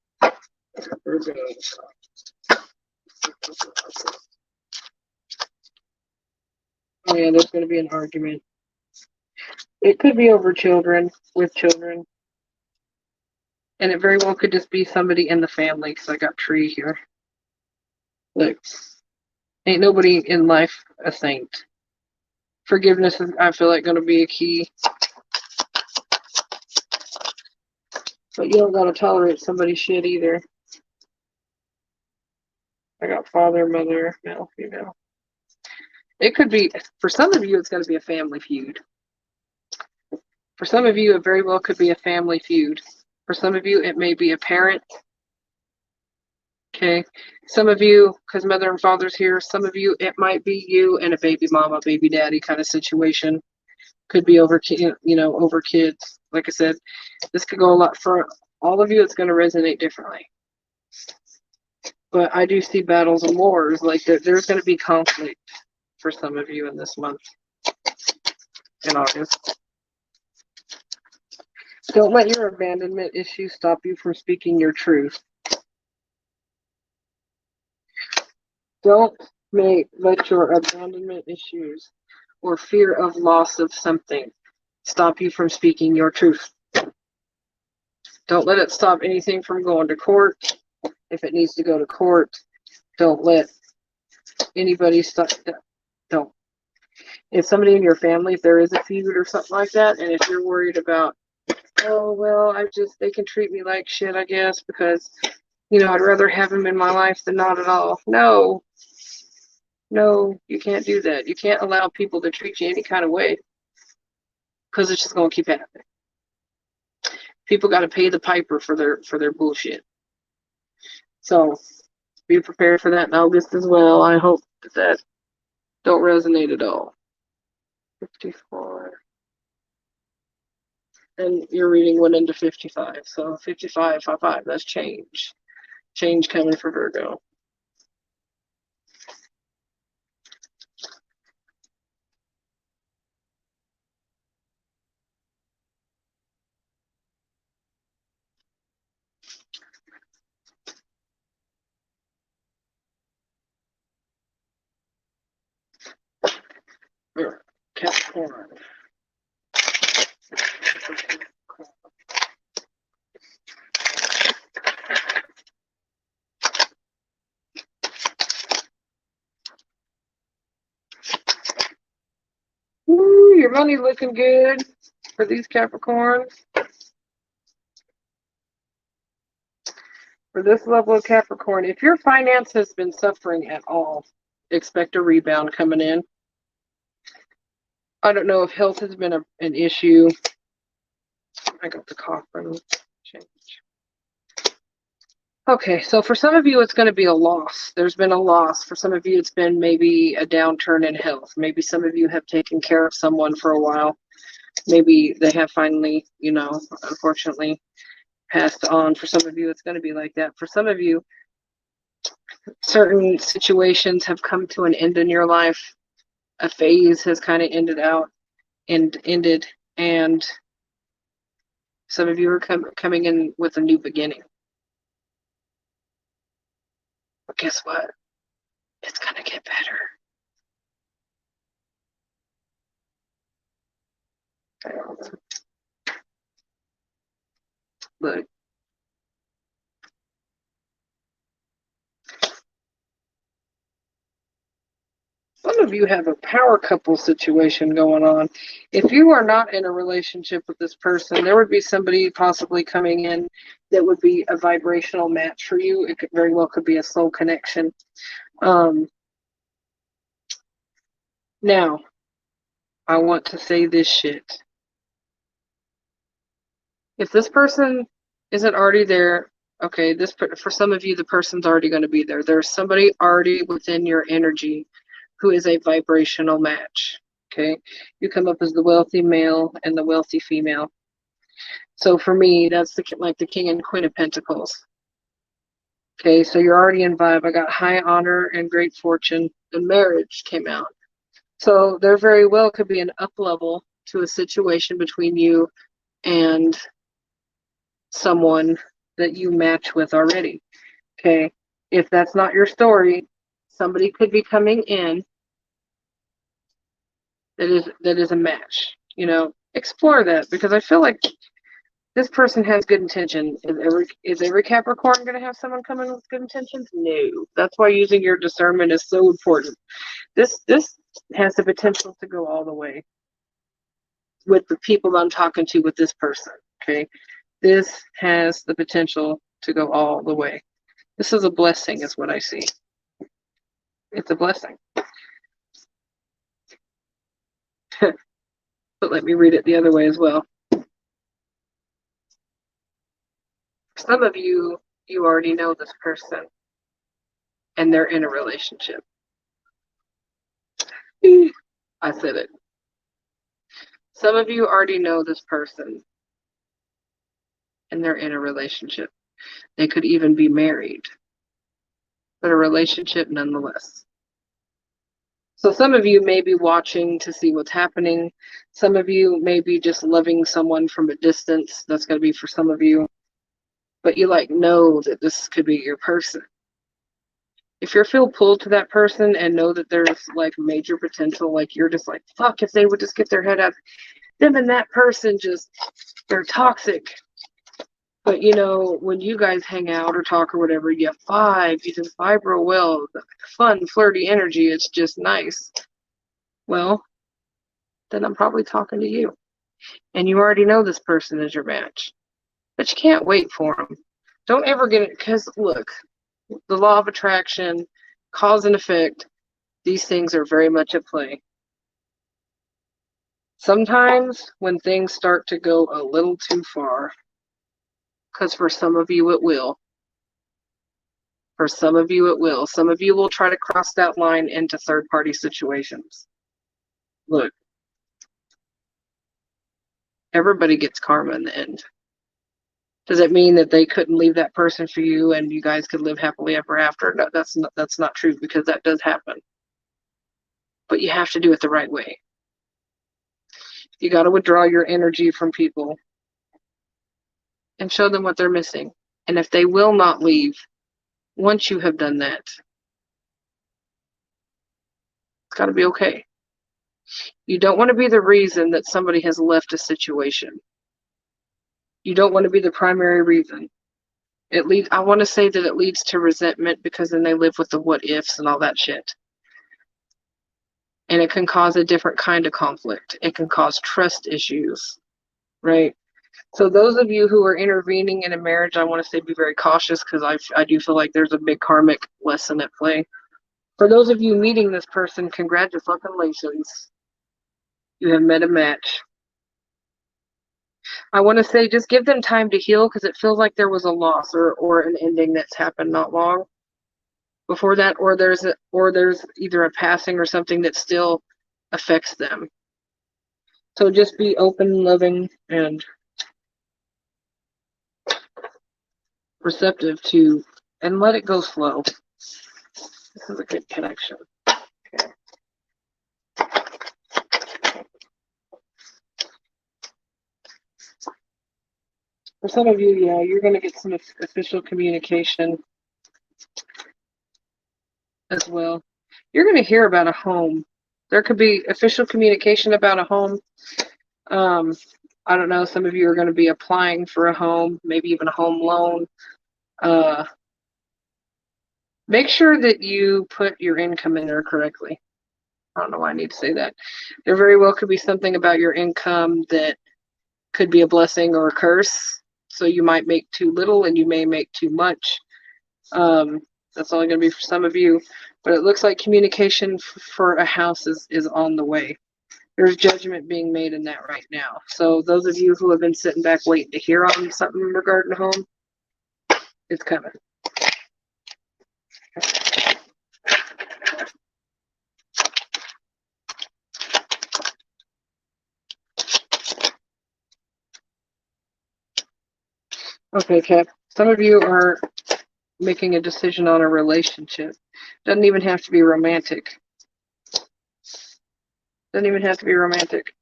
Oh yeah, there's going to be an argument. It could be over children, with children. And it very well could just be somebody in the family, because I got tree here. Look, ain't nobody in life a saint. Forgiveness is, I feel like, going to be a key. But you don't got to tolerate somebody's shit either. I got father, mother, male, female. It could be, for some of you, it's going to be a family feud. For some of you, it very well could be a family feud. For some of you, it may be a parent. Okay. Some of you, because mother and father's here, some of you, it might be you and a baby mama, baby daddy kind of situation. Could be over kids. Like I said, this could go a lot for all of you. It's going to resonate differently. But I do see battles and wars. Like there's going to be conflict for some of you in this month, in August. Don't let your abandonment issue stop you from speaking your truth. Don't let your abandonment issues or fear of loss of something stop you from speaking your truth. Don't let it stop anything from going to court. If it needs to go to court, don't let anybody stop. Don't. If somebody in your family, if there is a feud or something like that, and if you're worried about, oh, well, they can treat me like shit, I guess, because, I'd rather have them in my life than not at all. No, you can't do that. You can't allow people to treat you any kind of way, because it's just going to keep happening. People got to pay the piper for their bullshit. So be prepared for that in August as well. I hope that don't resonate at all. 54. And your reading went into 55. So 55, 55, that's change. Change coming for Virgo. Capricorn. Woo, your money looking good for these Capricorns. For this level of Capricorn, if your finance has been suffering at all, expect a rebound coming in. I don't know if health has been an issue. I got the coffin change. Okay, so for some of you, it's going to be a loss. There's been a loss. For some of you, it's been maybe a downturn in health. Maybe some of you have taken care of someone for a while. Maybe they have finally, unfortunately passed on. For some of you, it's going to be like that. For some of you, certain situations have come to an end in your life. A phase has kind of ended, and some of you are coming in with a new beginning. But guess what? It's going to get better. Look. Some of you have a power couple situation going on. If you are not in a relationship with this person, there would be somebody possibly coming in that would be a vibrational match for you. It could very well could be a soul connection. Now, I want to say this shit. If this person isn't already there, okay, for some of you, the person's already going to be there. There's somebody already within your energy who is a vibrational match. Okay, you come up as the wealthy male and the wealthy female. So for me, that's like the King and Queen of Pentacles. Okay, so you're already in vibe. I got high honor and great fortune, and marriage came out. So there very well could be an up level to a situation between you and someone that you match with already. Okay, if that's not your story, somebody could be coming in that is a match. Explore that, because I feel like this person has good intention. Is every Capricorn going to have someone come in with good intentions? No. That's why using your discernment is so important. This has the potential to go all the way with the people I'm talking to with this person. Okay, this has the potential to go all the way. This is a blessing, is what I see. It's a blessing. But let me read it the other way as well. Some of you already know this person and they're in a relationship. I said it. Some of you already know this person and they're in a relationship. They could even be married, but a relationship nonetheless. So some of you may be watching to see what's happening. Some of you may be just loving someone from a distance. That's going to be for some of you. But you know that this could be your person. If you feel pulled to that person and know that there's major potential, you're just fuck, if they would just get their head out, them and that person they're toxic. But when you guys hang out or talk or whatever, you just vibe real well, fun, flirty energy, it's just nice. Well, then I'm probably talking to you. And you already know this person is your match. But you can't wait for them. Don't ever get it, because look, the law of attraction, cause and effect, these things are very much at play. Sometimes when things start to go a little too far, because for some of you it will. For some of you it will. Some of you will try to cross that line into third-party situations. Look, everybody gets karma in the end. Does it mean that they couldn't leave that person for you and you guys could live happily ever after? No, that's not true, because that does happen. But you have to do it the right way. You got to withdraw your energy from people and show them what they're missing. And if they will not leave, once you have done that, it's got to be okay. You don't want to be the reason that somebody has left a situation. You don't want to be the primary reason. I want to say that it leads to resentment because then they live with the what ifs and all that shit. And it can cause a different kind of conflict. It can cause trust issues, right? So those of you who are intervening in a marriage, I want to say be very cautious because I do feel like there's a big karmic lesson at play. For those of you meeting this person, congratulations. You have met a match. I want to say just give them time to heal because it feels like there was a loss or an ending that's happened not long before that, or there's either a passing or something that still affects them. So just be open, loving, and receptive to, and let it go slow. This is a good connection. Okay. For some of you, yeah, you're going to get some official communication as well. You're going to hear about a home. There could be official communication about a home. I don't know, some of you are going to be applying for a home, maybe even a home loan. Make sure that you put your income in there correctly. I don't know why I need to say that. There very well could be something about your income that could be a blessing or a curse. So you might make too little and you may make too much. That's only going to be for some of you. But it looks like communication for a house is on the way. There's judgment being made in that right now. So those of you who have been sitting back waiting to hear on something regarding home, it's coming. Okay, Cap. Some of you are making a decision on a relationship. Doesn't even have to be romantic. Doesn't even have to be romantic.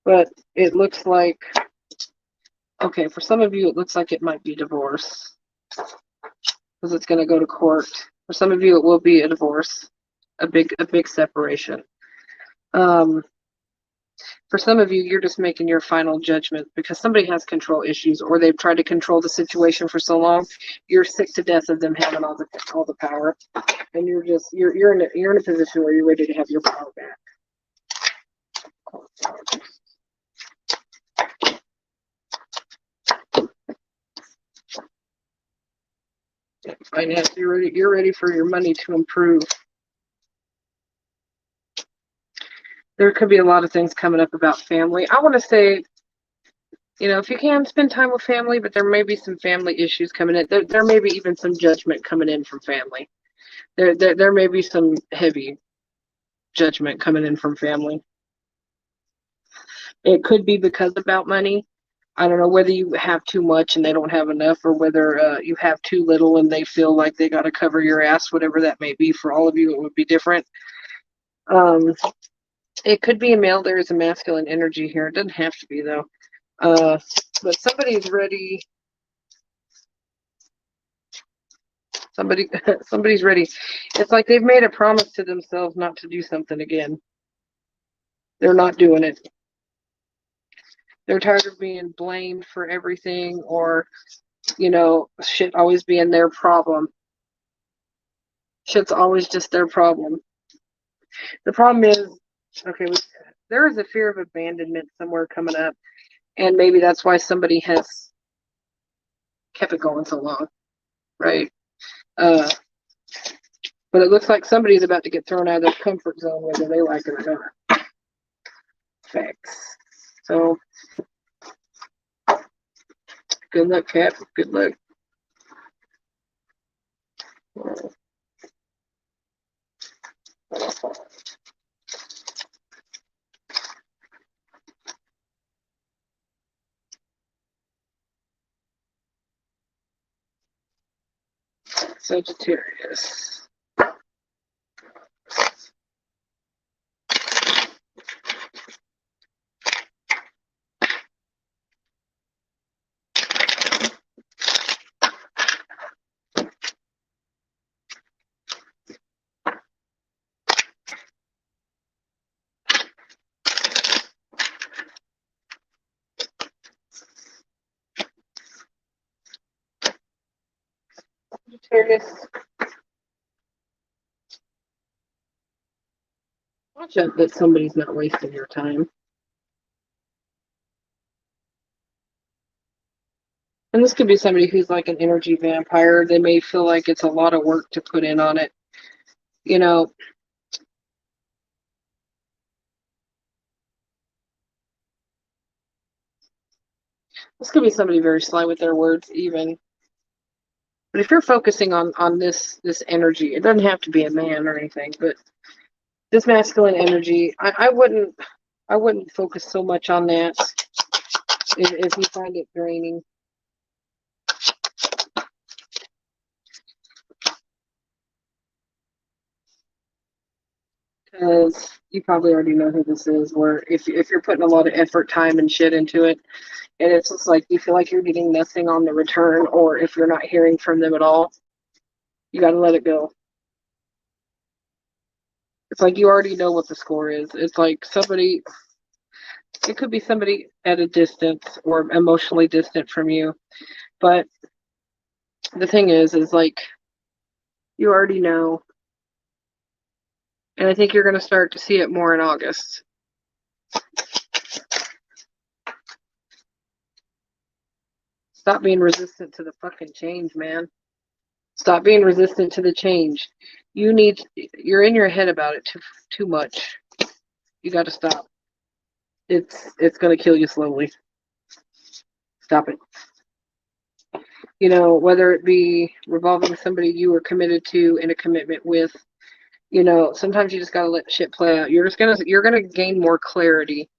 But it looks like, okay, for some of you, it looks like it might be divorce. Because it's going to go to court. For some of you, it will be a divorce. A big separation. For some of you, you're just making your final judgment because somebody has control issues or they've tried to control the situation for so long. You're sick to death of them having all the power, and you're in a position where you're ready to have your power back. Finance, you're ready for your money to improve. There could be a lot of things coming up about family. I want to say, if you can spend time with family, but there may be some family issues coming in. There may be even some judgment coming in from family. There may be some heavy judgment coming in from family. It could be because about money. I don't know whether you have too much and they don't have enough, or whether you have too little and they feel like they got to cover your ass, whatever that may be. For all of you, it would be different. It could be a male. There is a masculine energy here. It doesn't have to be, though. But somebody's ready. Somebody's ready. It's like they've made a promise to themselves not to do something again. They're not doing it. They're tired of being blamed for everything, or, shit always being their problem. Shit's always just their problem. The problem is, okay, there is a fear of abandonment somewhere coming up, and maybe that's why somebody has kept it going so long, right? But it looks like somebody's about to get thrown out of their comfort zone, whether they like it or not. Facts. So, good luck, Cap. Good luck. Sagittarius. awareness. Watch out that somebody's not wasting your time. And this could be somebody who's like an energy vampire. They may feel like it's a lot of work to put in on it. You know, this could be somebody very sly with their words even. But if you're focusing on this energy, it doesn't have to be a man or anything, but this masculine energy, I wouldn't focus so much on that if you find it draining. Because you probably already know who this is, where if you're putting a lot of effort, time, and shit into it, and it's just like you feel like you're getting nothing on the return, or if you're not hearing from them at all, you got to let it go. It's like you already know what the score is. It's like somebody, it could be somebody at a distance or emotionally distant from you, but the thing is like you already know, and I think you're going to start to see it more in August. Stop being resistant to the fucking change, man. Stop being resistant to the change. You're in your head about it too much. You got to stop. It's going to kill you slowly. Stop it. You know, whether it be revolving somebody you were committed to in a commitment with, you know, sometimes you just got to let shit play out. You're going to gain more clarity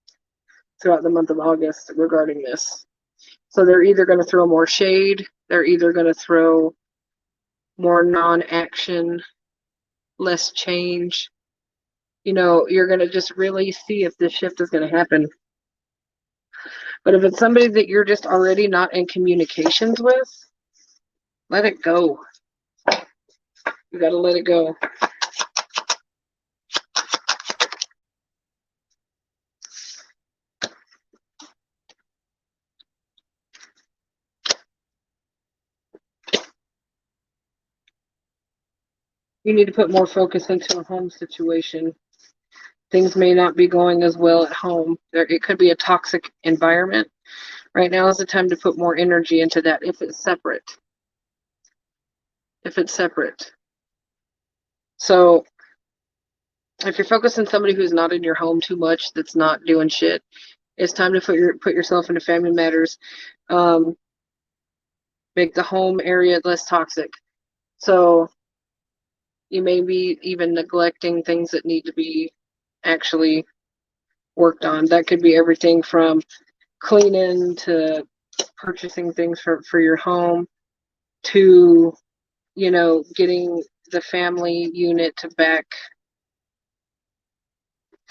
throughout the month of August regarding this. So they're either going to throw more shade, they're either going to throw more non-action, less change. You know, you're going to just really see if this shift is going to happen. But if it's somebody that you're just already not in communications with, let it go. You got to let it go. You need to put more focus into a home situation. Things may not be going as well at home. It could be a toxic environment. Right now is the time to put more energy into that if it's separate. So if you're focused on somebody who's not in your home too much, that's not doing shit, it's time to put yourself into family matters. Make the home area less toxic. So you may be even neglecting things that need to be actually worked on. That could be everything from cleaning to purchasing things for your home to, you know, getting the family unit to back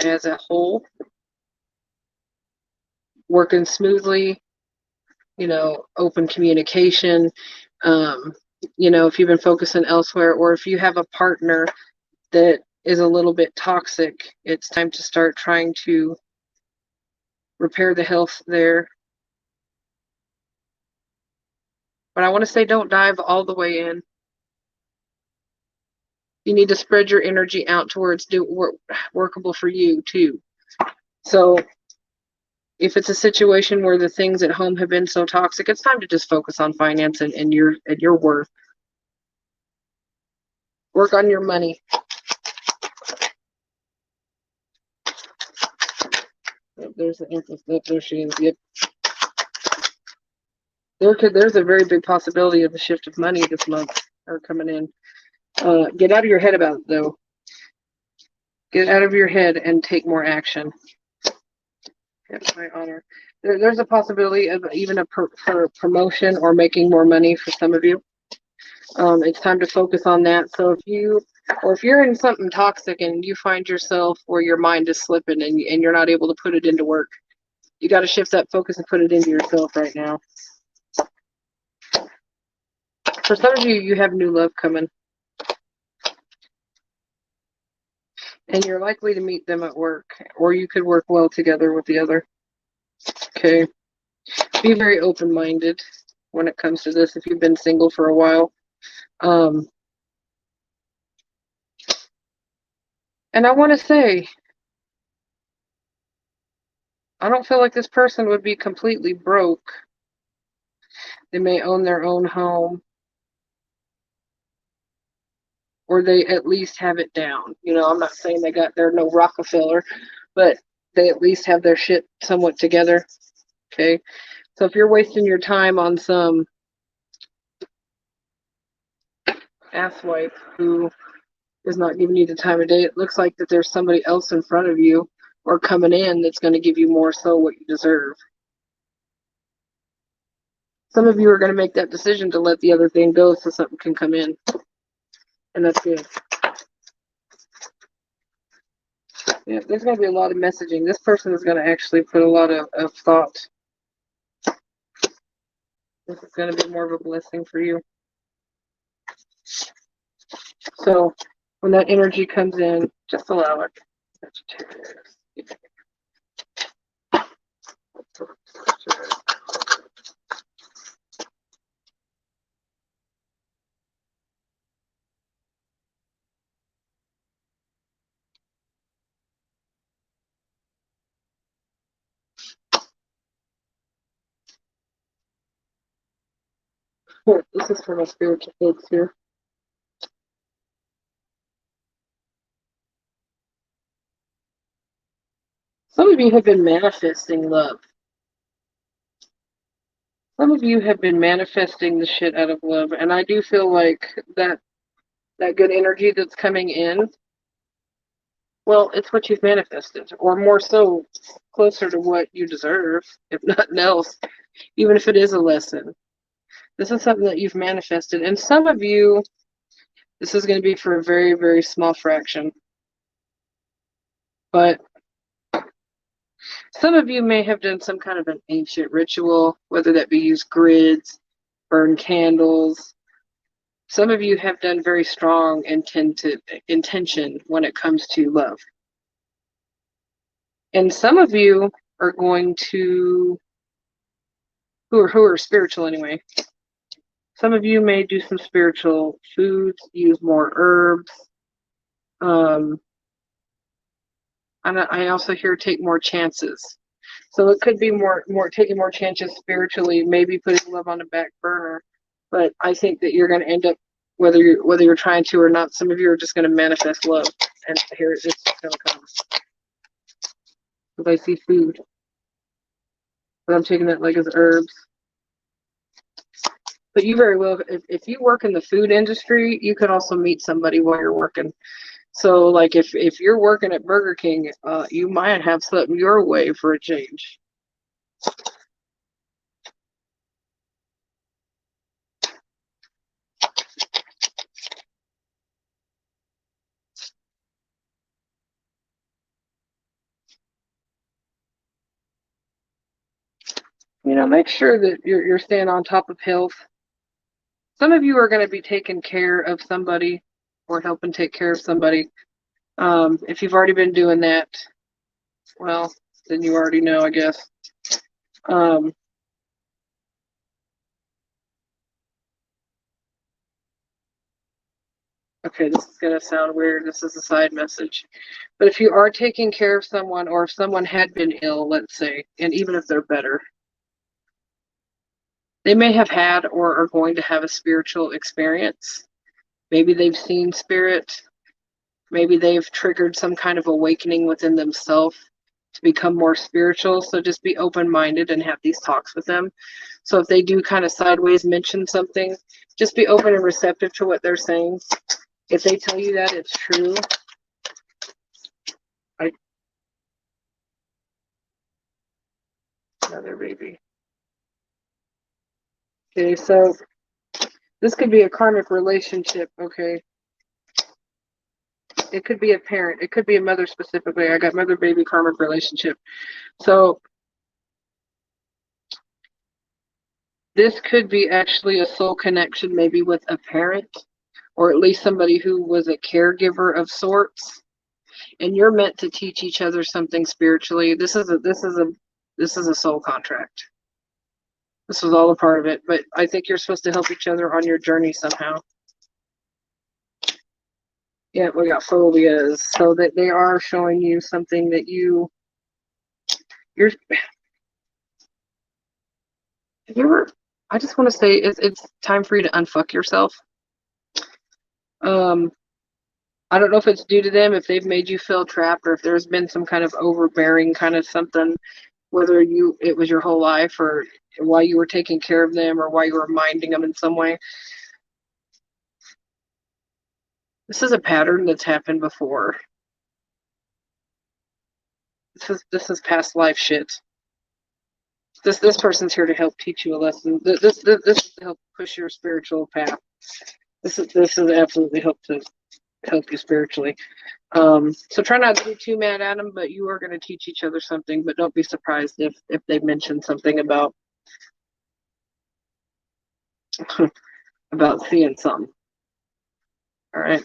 as a whole working smoothly, you know, open communication. You know, if you've been focusing elsewhere, or if you have a partner that is a little bit toxic, it's time to start trying to repair the health there. But I want to say don't dive all the way in. You need to spread your energy out towards workable for you too. So if it's a situation where the things at home have been so toxic, it's time to just focus on finance and your worth. Work on your money. There's the Empress. There she is. Yep. There's a very big possibility of a shift of money this month or coming in. Get out of your head about it, though. Get out of your head and take more action. That's my honor. There's a possibility of even for promotion or making more money for some of you. It's time to focus on that. So if you're in something toxic and you find yourself where your mind is slipping and you're not able to put it into work, you got to shift that focus and put it into yourself right now. For some of you, you have new love coming. And you're likely to meet them at work, or you could work well together with the other. Okay. Be very open-minded when it comes to this if you've been single for a while. Um, and I want to say, I don't feel like this person would be completely broke. They may own their own home, or they at least have it down. I'm not saying they're no Rockefeller, but they at least have their shit somewhat together. Okay. So if you're wasting your time on some asswipe who is not giving you the time of day, it looks like that there's somebody else in front of you or coming in that's going to give you more so what you deserve. Some of you are going to make that decision to let the other thing go so something can come in. And that's good. Yeah, there's going to be a lot of messaging. This person is going to actually put a lot of thought. This is going to be more of a blessing for you. So when that energy comes in, just allow it. This is for my spiritual folks here. Some of you have been manifesting love. Some of you have been manifesting the shit out of love, and I do feel like that good energy that's coming in, well, it's what you've manifested, or more so, closer to what you deserve, if nothing else, even if it is a lesson. This is something that you've manifested, and some of you, this is going to be for a very, very small fraction, but some of you may have done some kind of an ancient ritual, whether that be use grids, burn candles. Some of you have done very strong intention when it comes to love. And some of you are going to, who are spiritual anyway, some of you may do some spiritual foods, use more herbs. And I also hear take more chances. So it could be more taking more chances spiritually, maybe putting love on the back burner. But I think that you're going to end up, whether you're trying to or not, some of you are just going to manifest love, and here it's going to come. Because I see food, but I'm taking that like as herbs. But you very well, if you work in the food industry, you could also meet somebody while you're working. So, like, if you're working at Burger King, you might have something your way for a change. Make sure that you're staying on top of health. Some of you are going to be taking care of somebody or helping take care of somebody. If you've already been doing that, well, then you already know, I guess. Okay, this is going to sound weird. This is a side message. But if you are taking care of someone, or if someone had been ill, let's say, and even if they're better, they may have had or are going to have a spiritual experience. Maybe they've seen spirit. Maybe they've triggered some kind of awakening within themselves to become more spiritual. So just be open-minded and have these talks with them. So if they do kind of sideways mention something, just be open and receptive to what they're saying. If they tell you that it's true, another baby. Okay, so this could be a karmic relationship, okay? It could be a parent. It could be a mother specifically. I got mother-baby karmic relationship. So this could be actually a soul connection, maybe with a parent, or at least somebody who was a caregiver of sorts. And you're meant to teach each other something spiritually. This is a soul contract. This was all a part of it, but I think you're supposed to help each other on your journey somehow. Yeah, we got phobias. So that they are showing you something that you're I just want to say it's time for you to unfuck yourself. Um, I don't know if it's due to them, if they've made you feel trapped, or if there's been some kind of overbearing kind of something, whether it was your whole life, or why you were taking care of them, or why you were minding them in some way. This is a pattern that's happened before. This is past life shit. This person's here to help teach you a lesson. This is to help push your spiritual path. This is absolutely help you spiritually. So try not to be too mad at them, but you are going to teach each other something. But don't be surprised if they mention something about about seeing something. All right.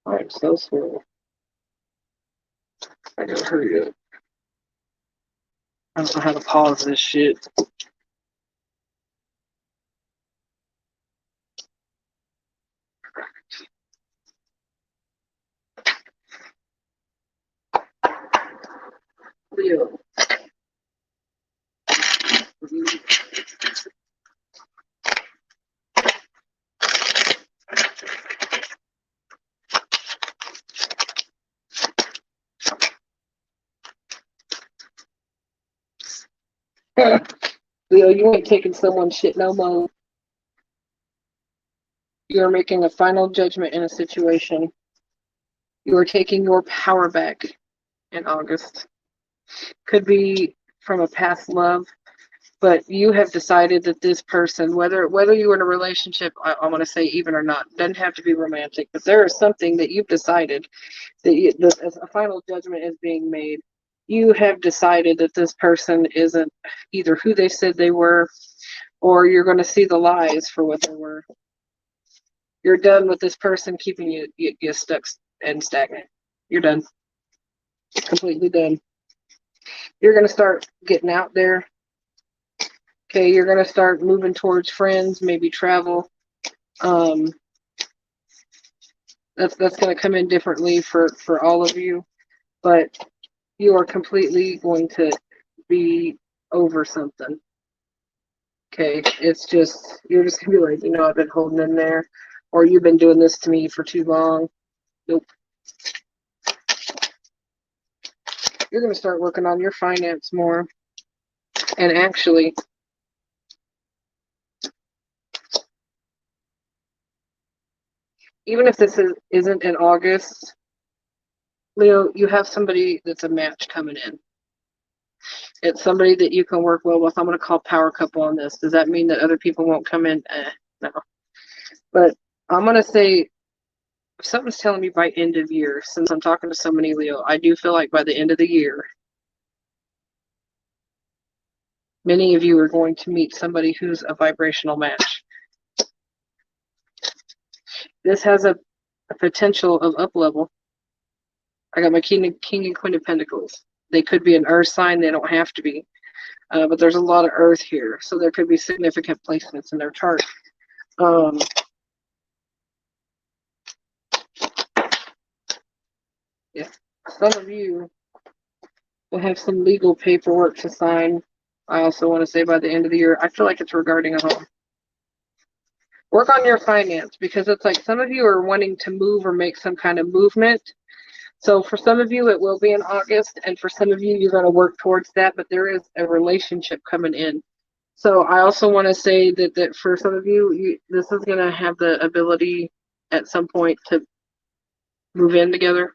All right. So slow. I gotta hurry up. I don't know how to pause this shit. Leo. Leo, you ain't taking someone's shit no more. You are making a final judgment in a situation. You are taking your power back in August. Could be from a past love, but you have decided that this person, whether you're in a relationship, I want to say even or not, doesn't have to be romantic, but there is something that you've decided that as a final judgment is being made. You have decided that this person isn't either who they said they were, or you're going to see the lies for what they were. You're done with this person keeping you stuck and stagnant. You're done. Completely done. You're going to start getting out there. Okay, you're going to start moving towards friends, maybe travel. That's going to come in differently for all of you, but you are completely going to be over something. Okay, it's just you're just going to be like, I've been holding in there, or you've been doing this to me for too long. Nope. You're going to start working on your finance more, and actually, even if this isn't in August, Leo, you have somebody that's a match coming in. It's somebody that you can work well with. I'm going to call power couple on this. Does that mean that other people won't come in? No. But I'm going to say, if something's telling me by end of year, since I'm talking to so many Leo, I do feel like by the end of the year, many of you are going to meet somebody who's a vibrational match. This has a potential of up level. I got my King and Queen of Pentacles. They could be an earth sign. They don't have to be. But there's a lot of earth here. So there could be significant placements in their chart. Yeah. Some of you will have some legal paperwork to sign. I also want to say by the end of the year, I feel like it's regarding a home. Work on your finance, because it's like some of you are wanting to move or make some kind of movement. So for some of you, it will be in August, and for some of you, you're going to work towards that, but there is a relationship coming in. So I also want to say that for some of you, this is going to have the ability at some point to move in together.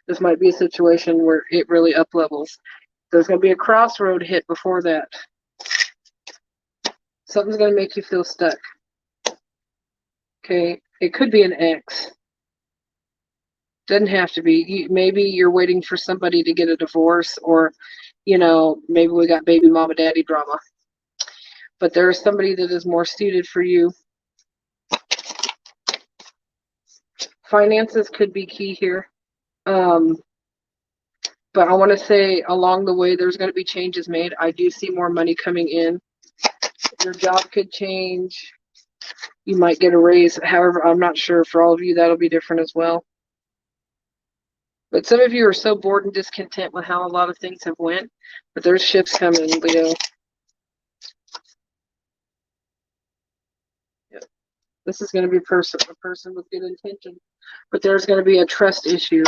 This might be a situation where it really up levels. There's going to be a crossroad hit before that. Something's going to make you feel stuck. Okay, it could be an ex. Doesn't have to be. Maybe you're waiting for somebody to get a divorce, or, maybe we got baby mama daddy drama. But there is somebody that is more suited for you. Finances could be key here. But I want to say along the way, there's going to be changes made. I do see more money coming in. Your job could change. You might get a raise. However, I'm not sure. For all of you, that'll be different as well. But some of you are so bored and discontent with how a lot of things have went. But there's shifts coming, Leo. Yep. This is going to be a person with good intention. But there's going to be a trust issue.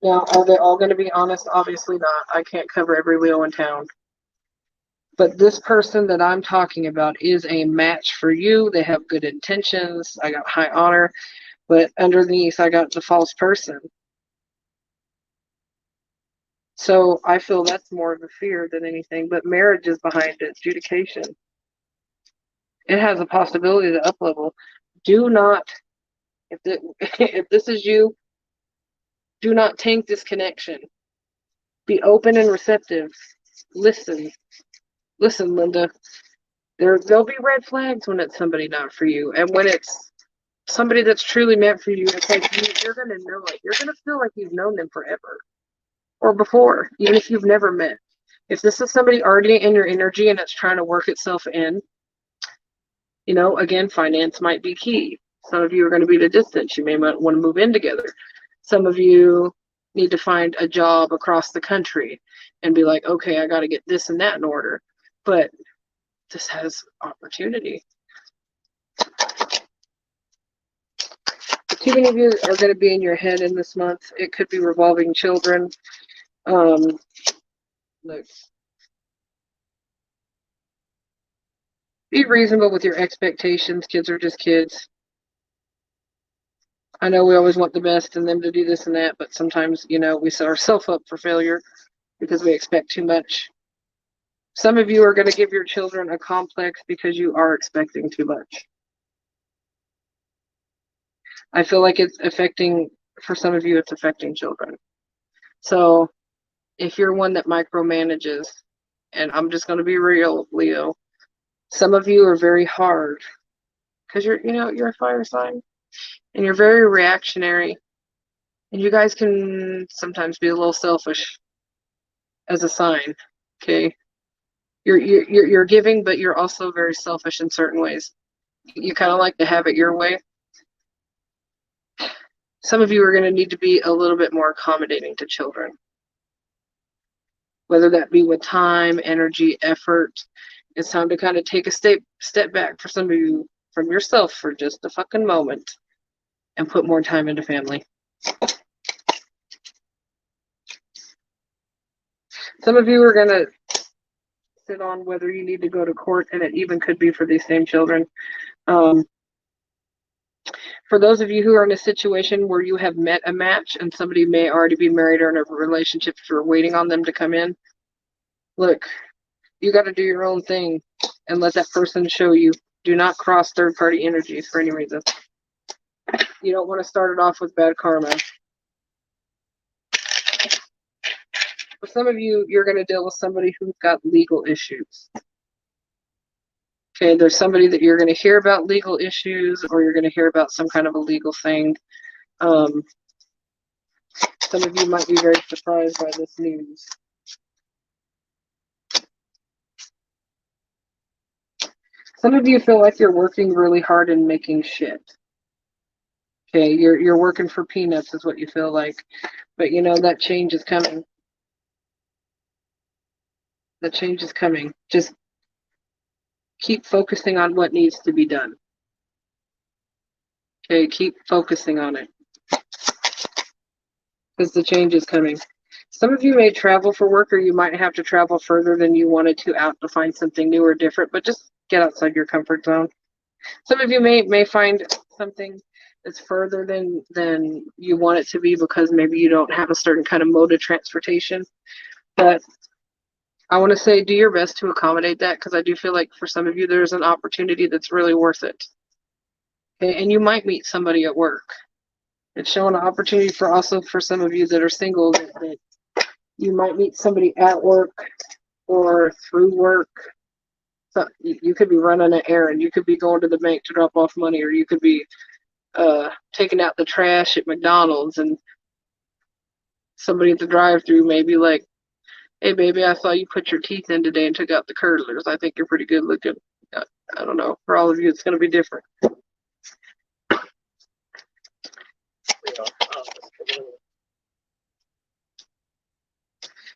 Now, are they all going to be honest? Obviously not. I can't cover every Leo in town. But this person that I'm talking about is a match for you. They have good intentions. I got high honor. But underneath, I got the false person. So I feel that's more of a fear than anything. But marriage is behind it. Adjudication. It has a possibility to up level. Do not, if this is you, do not tank this connection. Be open and receptive. Listen, Linda. There'll be red flags when it's somebody not for you, and when it's somebody that's truly meant for you, it's like you're gonna know it. You're gonna feel like you've known them forever, or before, even if you've never met. If this is somebody already in your energy and it's trying to work itself in, again, finance might be key. Some of you are going to be at a distance. You may want to move in together. Some of you need to find a job across the country and be like, okay, I got to get this and that in order. But this has opportunity. Too many of you are going to be in your head in this month. It could be revolving children. Look. Be reasonable with your expectations. Kids are just kids. I know we always want the best in them to do this and that, but sometimes, we set ourselves up for failure because we expect too much. Some of you are going to give your children a complex because you are expecting too much. I feel like for some of you, it's affecting children. So if you're one that micromanages, and I'm just going to be real, Leo, some of you are very hard because you're a fire sign and you're very reactionary, and you guys can sometimes be a little selfish as a sign. Okay. You're giving, but you're also very selfish in certain ways. You kind of like to have it your way. Some of you are going to need to be a little bit more accommodating to children, whether that be with time, energy, effort. It's time to kind of take a step back for some of you from yourself for just a fucking moment and put more time into family. Some of you are going to sit on whether you need to go to court, and it even could be for these same children. For those of you who are in a situation where you have met a match and somebody may already be married or in a relationship, if you're waiting on them to come in, look, you got to do your own thing and let that person show you. Do not cross third-party energies for any reason. You don't want to start it off with bad karma. For some of you, you're going to deal with somebody who's got legal issues. Okay, there's somebody that you're going to hear about legal issues, or you're going to hear about some kind of a legal thing. Some of you might be very surprised by this news. Some of you feel like you're working really hard and making shit. Okay, you're working for peanuts is what you feel like. But that change is coming. The change is coming. Just keep focusing on what needs to be done. Okay, keep focusing on it. Because the change is coming. Some of you may travel for work, or you might have to travel further than you wanted to out to find something new or different, but just get outside your comfort zone. Some of you may find something that's further than you want it to be because maybe you don't have a certain kind of mode of transportation. But I want to say do your best to accommodate that, because I do feel like for some of you there's an opportunity that's really worth it. Okay, and you might meet somebody at work. It's showing an opportunity for some of you that are single that you might meet somebody at work or through work. So you could be running an errand, you could be going to the bank to drop off money, or you could be taking out the trash at McDonald's, and somebody at the drive-through may be like, "Hey, baby, I saw you put your teeth in today and took out the curdlers. I think you're pretty good looking." I don't know. For all of you, it's going to be different.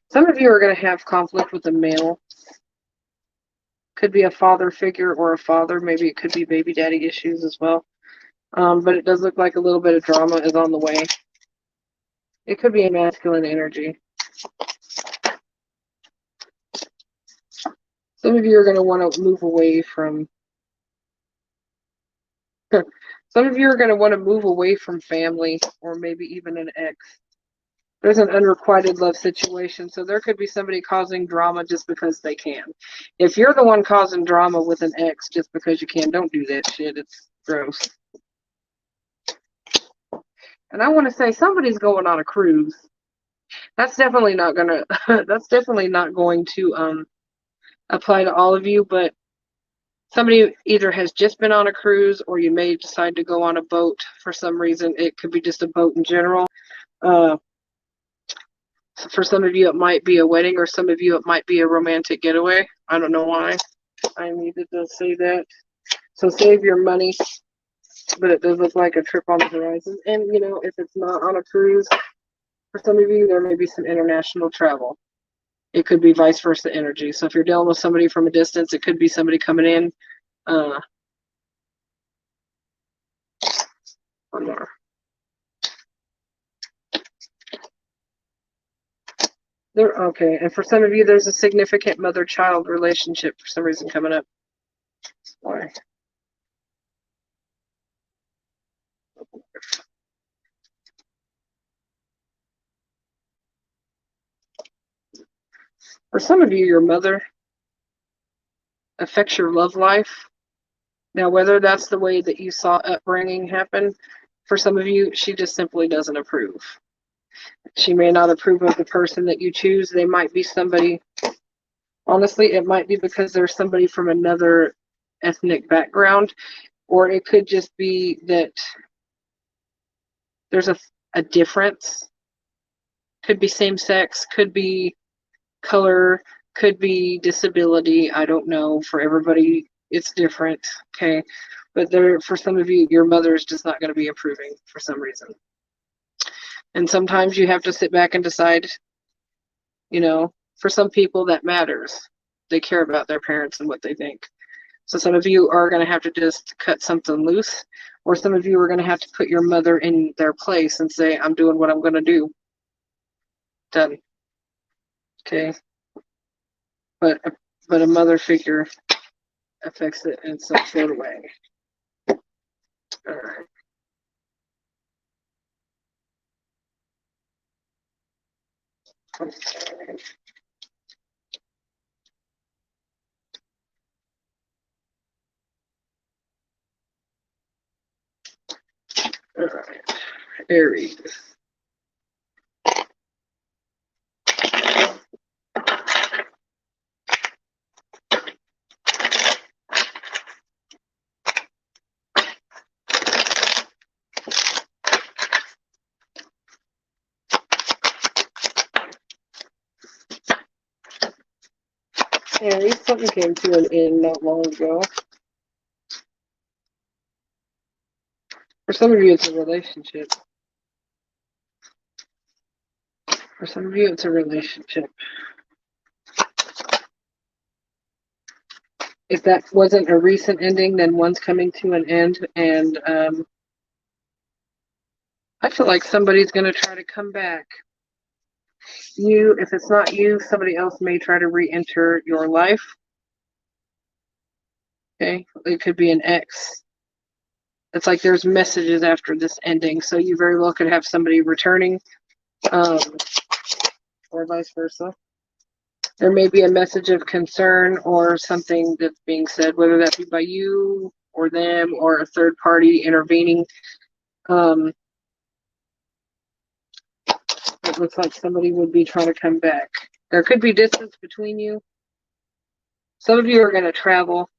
Some of you are going to have conflict with a male. Could be a father figure or a father. Maybe it could be baby daddy issues as well. But it does look like a little bit of drama is on the way. It could be a masculine energy. Some of you are going to want to move away from. Some of you are going to want to move away from family or maybe even an ex. There's an unrequited love situation, so there could be somebody causing drama just because they can. If you're the one causing drama with an ex just because you can, don't do that shit. It's gross. And I want to say somebody's going on a cruise. That's definitely not gonna. That's definitely not going to apply to all of you, but somebody either has just been on a cruise, or you may decide to go on a boat for some reason. It could be just a boat in general. For some of you, it might be a wedding, or some of you, it might be a romantic getaway. I don't know why I needed to say that. So save your money, but it does look like a trip on the horizon. And, you know, if it's not on a cruise, for some of you, there may be some international travel. It could be vice versa energy. So if you're dealing with somebody from a distance, it could be somebody coming in. One more. Okay, and for some of you, there's a significant mother-child relationship for some reason coming up. Why? For some of you, your mother affects your love life. Now, whether that's the way that you saw upbringing happen, for some of you, she just simply doesn't approve. She may not approve of the person that you choose. They might be somebody, honestly, it might be because there's somebody from another ethnic background, or it could just be that there's a difference. Could be same sex, could be color, could be disability. I don't know. For everybody, it's different. Okay. But for some of you, your mother is just not going to be approving for some reason. And sometimes you have to sit back and decide, you know, for some people that matters. They care about their parents and what they think. So some of you are going to have to just cut something loose, or some of you are going to have to put your mother in their place and say, I'm doing what I'm going to do. Done. Okay. But a mother figure affects it in some sort of way. All right. Okay. All right. Aries. Aries, something came to an end not long ago. For some of you, it's a relationship. For some of you, it's a relationship. If that wasn't a recent ending, then one's coming to an end, and I feel like somebody's going to try to come back. If it's not you, somebody else may try to re-enter your life. Okay, it could be an ex. It's like there's messages after this ending, so you very well could have somebody returning, or vice versa. There may be a message of concern or something that's being said, whether that be by you or them or a third party intervening. It looks like somebody would be trying to come back. There could be distance between you. Some of you are going to travel.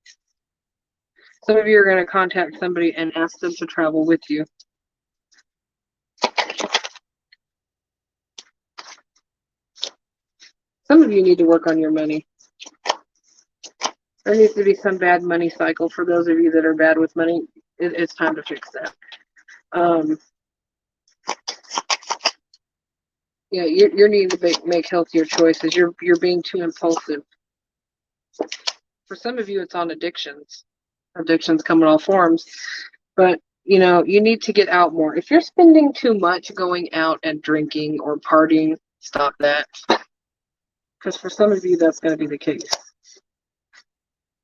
Some of you are going to contact somebody and ask them to travel with you. Some of you need to work on your money. There needs to be some bad money cycle. For those of you that are bad with money, it's time to fix that. Yeah, you're needing to make healthier choices. You're being too impulsive. For some of you, it's on addictions. Addictions come in all forms. But, you know, you need to get out more. If you're spending too much going out and drinking or partying, stop that. Because for some of you, that's going to be the case.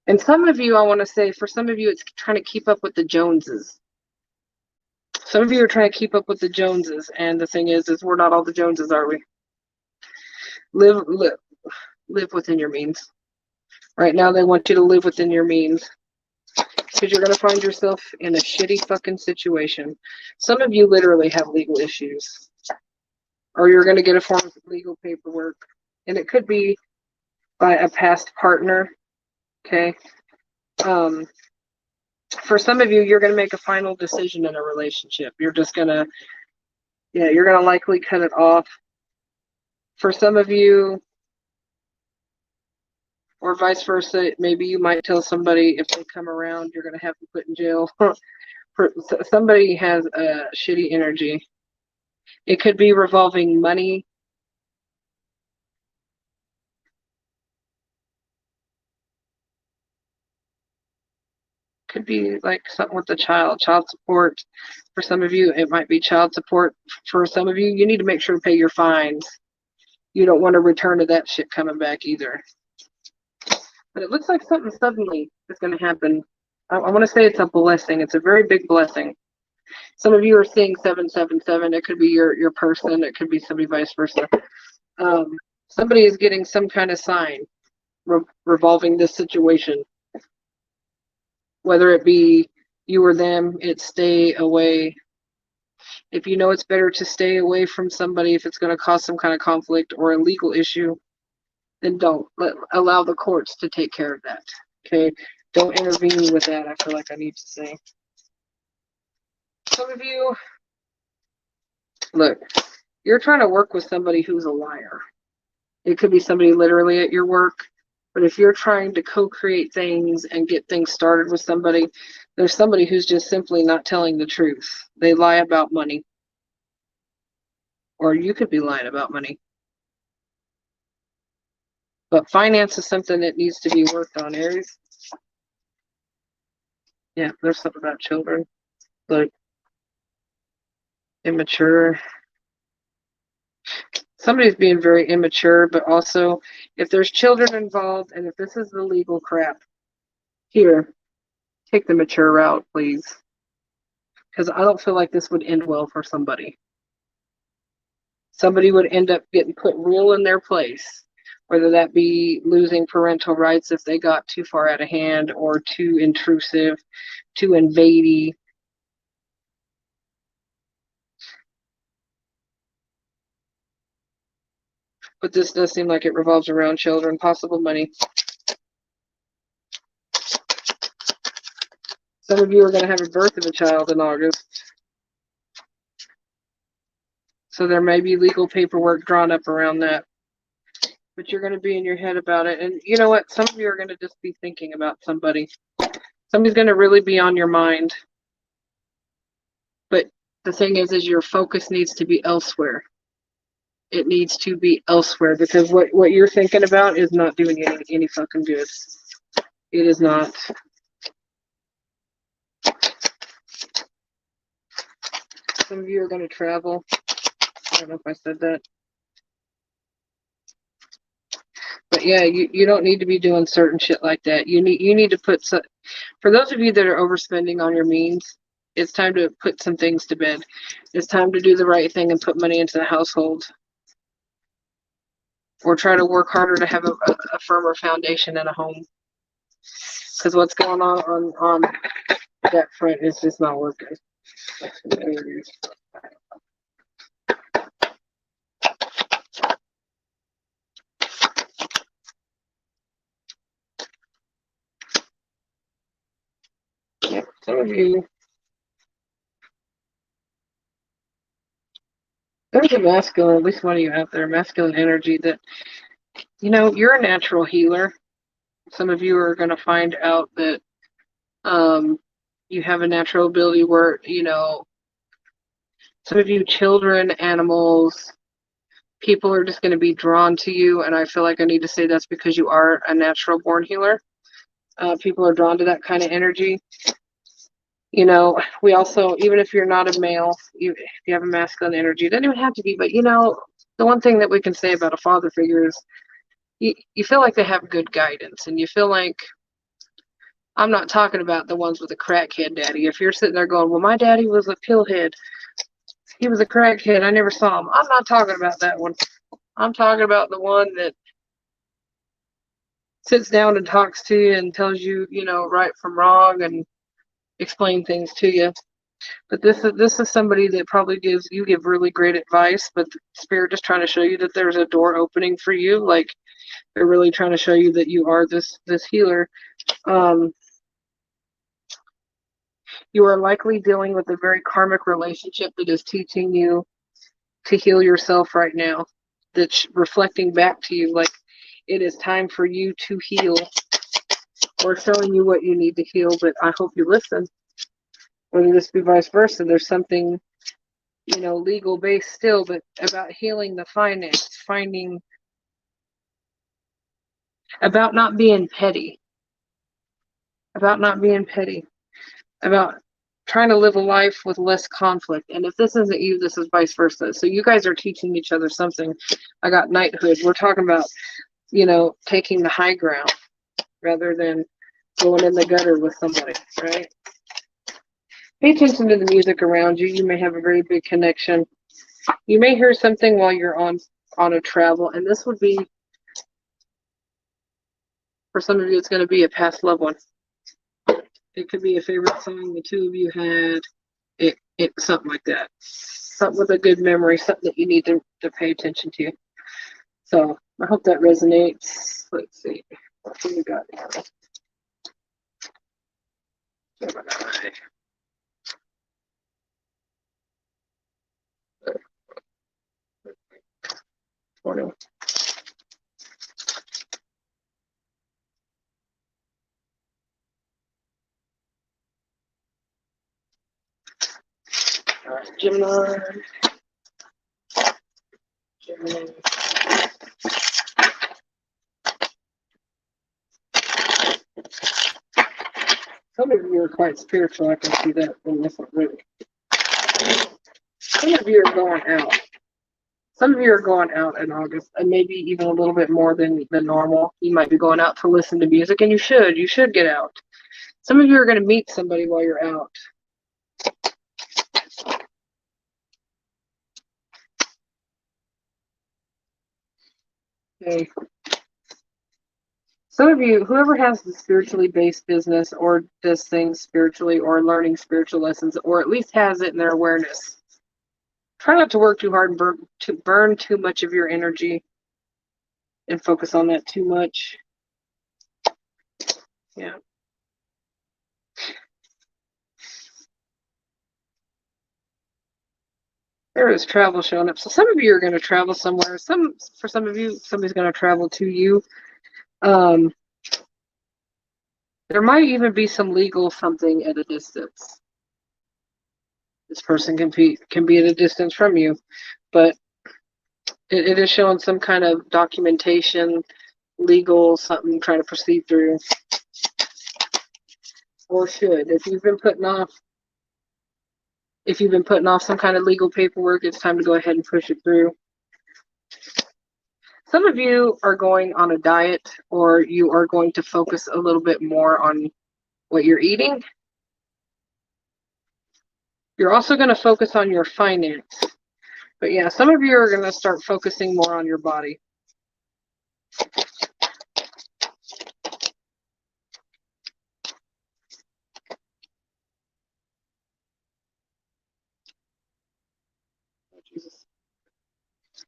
And some of you, I want to say, for some of you, it's trying to keep up with the Joneses. Some of you are trying to keep up with the Joneses. And the thing is we're not all the Joneses, are we? Live within your means. Right now, they want you to live within your means. Because you're going to find yourself in a shitty fucking situation. Some of you literally have legal issues. Or you're going to get a form of legal paperwork. And it could be by a past partner. Okay? For some of you, you're going to make a final decision in a relationship. You're just going to, you're going to likely cut it off. For some of you, or vice versa, maybe you might tell somebody if they come around, you're going to have them put in jail. Somebody has a shitty energy. It could be revolving money. Could be like something with the child support. For some of you, it might be child support. For some of you, you need to make sure to pay your fines. You don't want to return to that shit coming back either. But it looks like something suddenly is going to happen. I want to say it's a blessing. It's a very big blessing. Some of you are seeing 777. It could be your person. It could be somebody vice versa. Somebody is getting some kind of sign revolving this situation. Whether it be you or them, it's stay away. If you know it's better to stay away from somebody if it's going to cause some kind of conflict or a legal issue, then don't. Allow the courts to take care of that. Okay? Don't intervene with that, I feel like I need to say. Some of you, look, you're trying to work with somebody who's a liar. It could be somebody literally at your work. But if you're trying to co-create things and get things started with somebody, there's somebody who's just simply not telling the truth. They lie about money. Or you could be lying about money. But finance is something that needs to be worked on, Aries. Yeah, there's something about children. Like, immature. Somebody's being very immature, but also, if there's children involved, and if this is the legal crap, here, take the mature route, please. Because I don't feel like this would end well for somebody. Somebody would end up getting put real in their place, whether that be losing parental rights if they got too far out of hand or too intrusive, too invadey. But this does seem like it revolves around children, possible money. Some of you are going to have a birth of a child in August. So there may be legal paperwork drawn up around that. But you're going to be in your head about it. And you know what? Some of you are going to just be thinking about somebody. Somebody's going to really be on your mind. But the thing is your focus needs to be elsewhere. It needs to be elsewhere because what you're thinking about is not doing any fucking good. It is not. Some of you are going to travel. I don't know if I said that. But yeah, you don't need to be doing certain shit like that. You need to put some, for those of you that are overspending on your means, it's time to put some things to bed. It's time to do the right thing and put money into the household. Or try to work harder to have a firmer foundation in a home. Because what's going on that front is just not working. Some of you, there's a masculine, at least one of you out there, masculine energy that, you're a natural healer. Some of you are going to find out that you have a natural ability where, some of you children, animals, people are just going to be drawn to you. And I feel like I need to say that's because you are a natural born healer. People are drawn to that kind of energy. We also, even if you're not a male, if you have a masculine energy, it doesn't even have to be, but the one thing that we can say about a father figure is you feel like they have good guidance, and you feel like, I'm not talking about the ones with a crackhead daddy. If you're sitting there going, well, my daddy was a pillhead, he was a crackhead, I never saw him. I'm not talking about that one. I'm talking about the one that sits down and talks to you and tells you, right from wrong and explain things to you. But this is somebody that probably give really great advice, but the spirit is trying to show you that there's a door opening for you. Like, they're really trying to show you that you are this healer. You are likely dealing with a very karmic relationship that is teaching you to heal yourself right now. That's reflecting back to you like it is time for you to heal, or showing you what you need to heal. But I hope you listen. Whether this be vice versa, there's something, legal based still, but about healing the finance, about not being petty, about trying to live a life with less conflict. And if this isn't you, this is vice versa. So you guys are teaching each other something. I got knighthood. We're talking about, taking the high ground rather than going in the gutter with somebody, right? Pay attention to the music around you. You may have a very big connection. You may hear something while you're on a travel, and this would be, for some of you, it's going to be a past loved one. It could be a favorite song the two of you had, something like that. Something with a good memory, something that you need to pay attention to. So I hope that resonates. Let's see. What do we got here? Gemini. Morning. All right, Gemini. Some of you are quite spiritual. I can see that in this one, really. Some of you are going out. Some of you are going out in August, and maybe even a little bit more than normal. You might be going out to listen to music, and you should get out. Some of you are going to meet somebody while you're out. Okay. Some of you, whoever has the spiritually based business or does things spiritually or learning spiritual lessons, or at least has it in their awareness, try not to work too hard and burn too much of your energy and focus on that too much. Yeah. There is travel showing up. So some of you are going to travel somewhere. For some of you, somebody's going to travel to you. There might even be some legal something at a distance. This person can be at a distance from you, but it is showing some kind of documentation, legal something trying to proceed through, or should. If you've been putting off some kind of legal paperwork, it's time to go ahead and push it through. Some of you are going on a diet, or you are going to focus a little bit more on what you're eating. You're also going to focus on your finance. But yeah, some of you are going to start focusing more on your body. Jesus.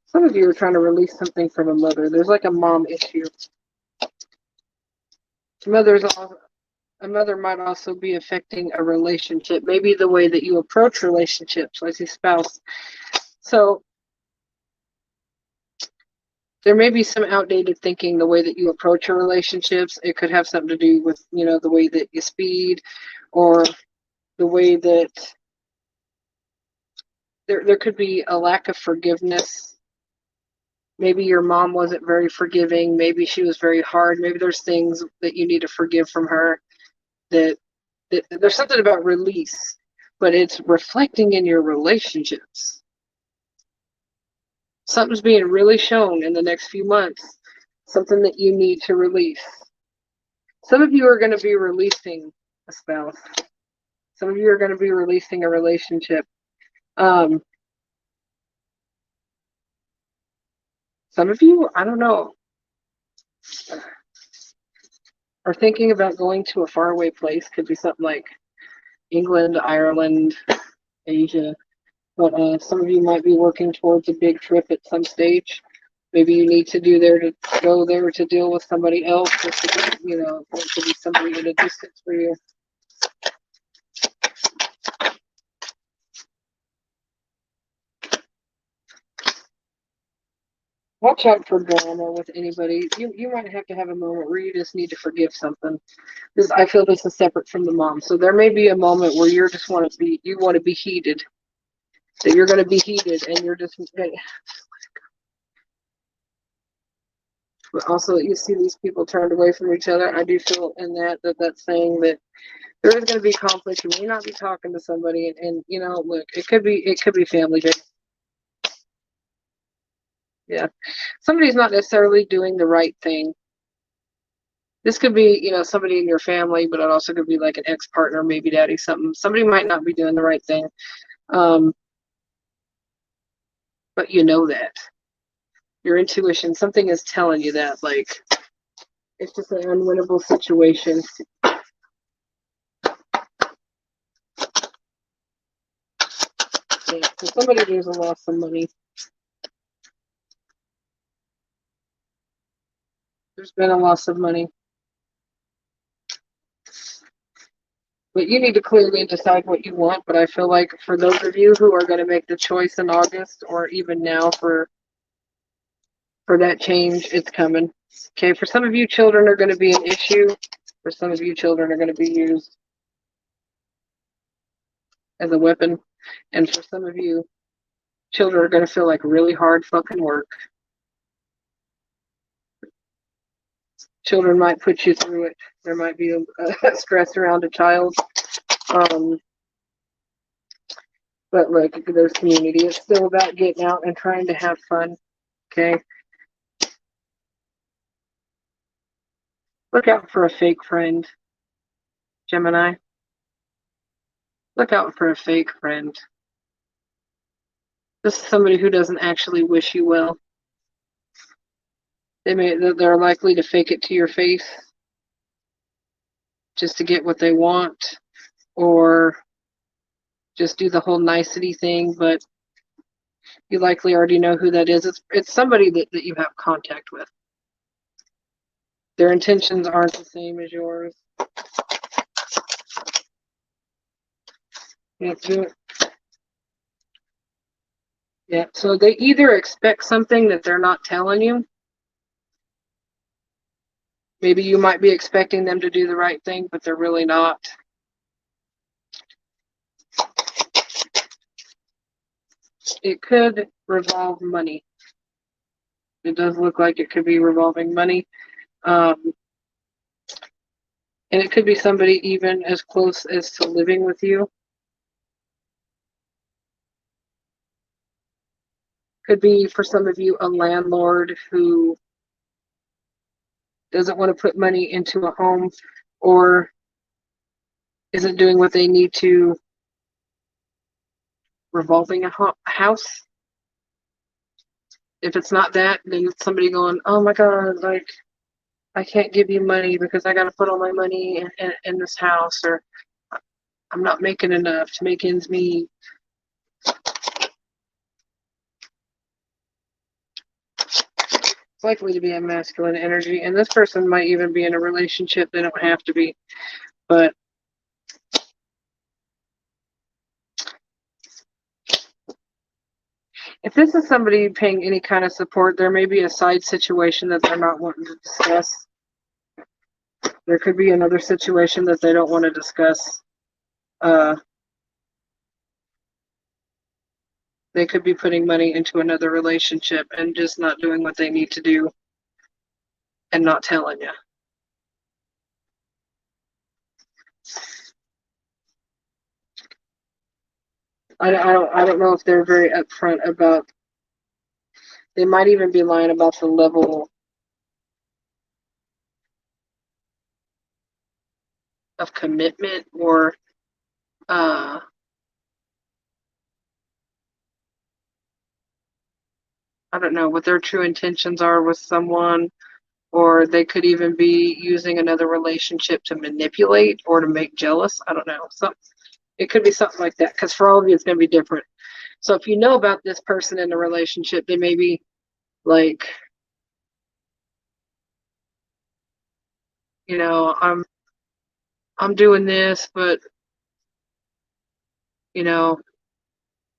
Some of you are trying to release something from a mother. There's like a mom issue. Mother's another might also be affecting a relationship, maybe the way that you approach relationships, like your spouse. So there may be some outdated thinking the way that you approach your relationships. It could have something to do with, the way that you speed, or the way that there could be a lack of forgiveness. Maybe your mom wasn't very forgiving. Maybe she was very hard. Maybe there's things that you need to forgive from her. That there's something about release, but it's reflecting in your relationships. Something's being really shown in the next few months. Something that you need to release. Some of you are going to be releasing a spouse. Some of you are going to be releasing a relationship. Some of you, I don't know, are thinking about going to a faraway place. Could be something like England, Ireland, Asia. But some of you might be working towards a big trip at some stage. Maybe you need to go there to deal with somebody else. Or to, there could be somebody at a distance for you. Watch out for drama with anybody. You might have to have a moment where you just need to forgive something. Because I feel this is separate from the mom. So there may be a moment where you want to be heated. That you're going to be heated and you're just. But also, you see these people turned away from each other. I do feel in that's saying that there is going to be conflict. You may not be talking to somebody, and look, it could be family based. Yeah, somebody's not necessarily doing the right thing. This could be, somebody in your family, but it also could be like an ex-partner, maybe daddy, something. Somebody might not be doing the right thing, but you know that. Your intuition, something is telling you that, like, it's just an unwinnable situation. Yeah, for somebody, there's a loss of money. There's been a loss of money. But you need to clearly decide what you want. But I feel like for those of you who are going to make the choice in August, or even now for that change, it's coming. Okay, for some of you, children are going to be an issue. For some of you, children are going to be used as a weapon. And for some of you, children are going to feel like really hard fucking work. Children might put you through it. There might be a stress around a child. But look, there's community. It's still about getting out and trying to have fun. Okay? Look out for a fake friend, Gemini. Look out for a fake friend. This is somebody who doesn't actually wish you well. They're likely to fake it to your face just to get what they want, or just do the whole nicety thing, but you likely already know who that is. It's somebody that you have contact with. Their intentions aren't the same as yours. Yeah, so they either expect something that they're not telling you. Maybe you might be expecting them to do the right thing, but they're really not. It could revolve money. It does look like it could be revolving money. And it could be somebody even as close as to living with you. Could be, for some of you, a landlord who doesn't want to put money into a home, or isn't doing what they need to revolving a house. If it's not that, then it's somebody going, oh my God, like, I can't give you money because I got to put all my money in this house, or I'm not making enough to make ends meet. It's likely to be a masculine energy, and this person might even be in a relationship. They don't have to be. But if this is somebody paying any kind of support, there may be a side situation that they're not wanting to discuss. There could be another situation that they don't want to discuss. They could be putting money into another relationship and just not doing what they need to do and not telling you. I don't know if they're very upfront about. They might even be lying about the level of commitment or I don't know what their true intentions are with someone, or they could even be using another relationship to manipulate or to make jealous. I don't know. It could be something like that, because for all of you, it's going to be different. So if you know about this person in the relationship, they may be like, you know, I'm doing this, but you know,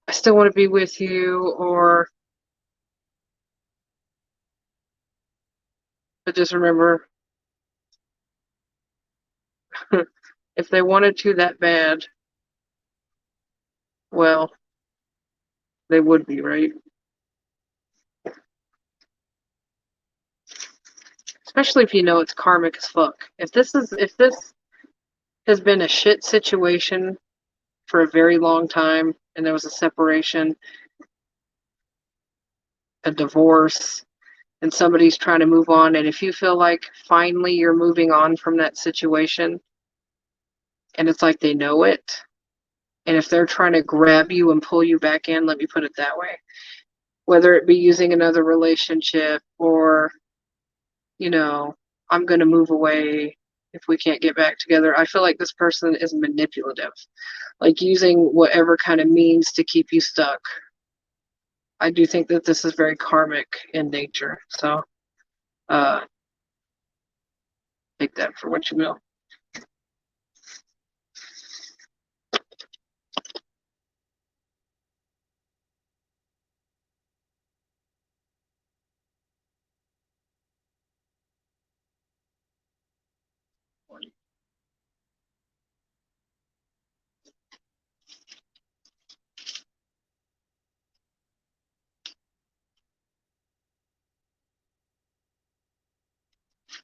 I still want to be with you, or but just remember, if they wanted to that bad, well, they would be, right? Especially if you know it's karmic as fuck. If this has been a shit situation for a very long time and there was a separation, a divorce, and somebody's trying to move on, and if you feel like finally you're moving on from that situation and it's like they know it, and if they're trying to grab you and pull you back in, let me put it that way, whether it be using another relationship or, you know, I'm going to move away if we can't get back together. I feel like this person is manipulative, like using whatever kind of means to keep you stuck. I do think that this is very karmic in nature. So take that for what you will.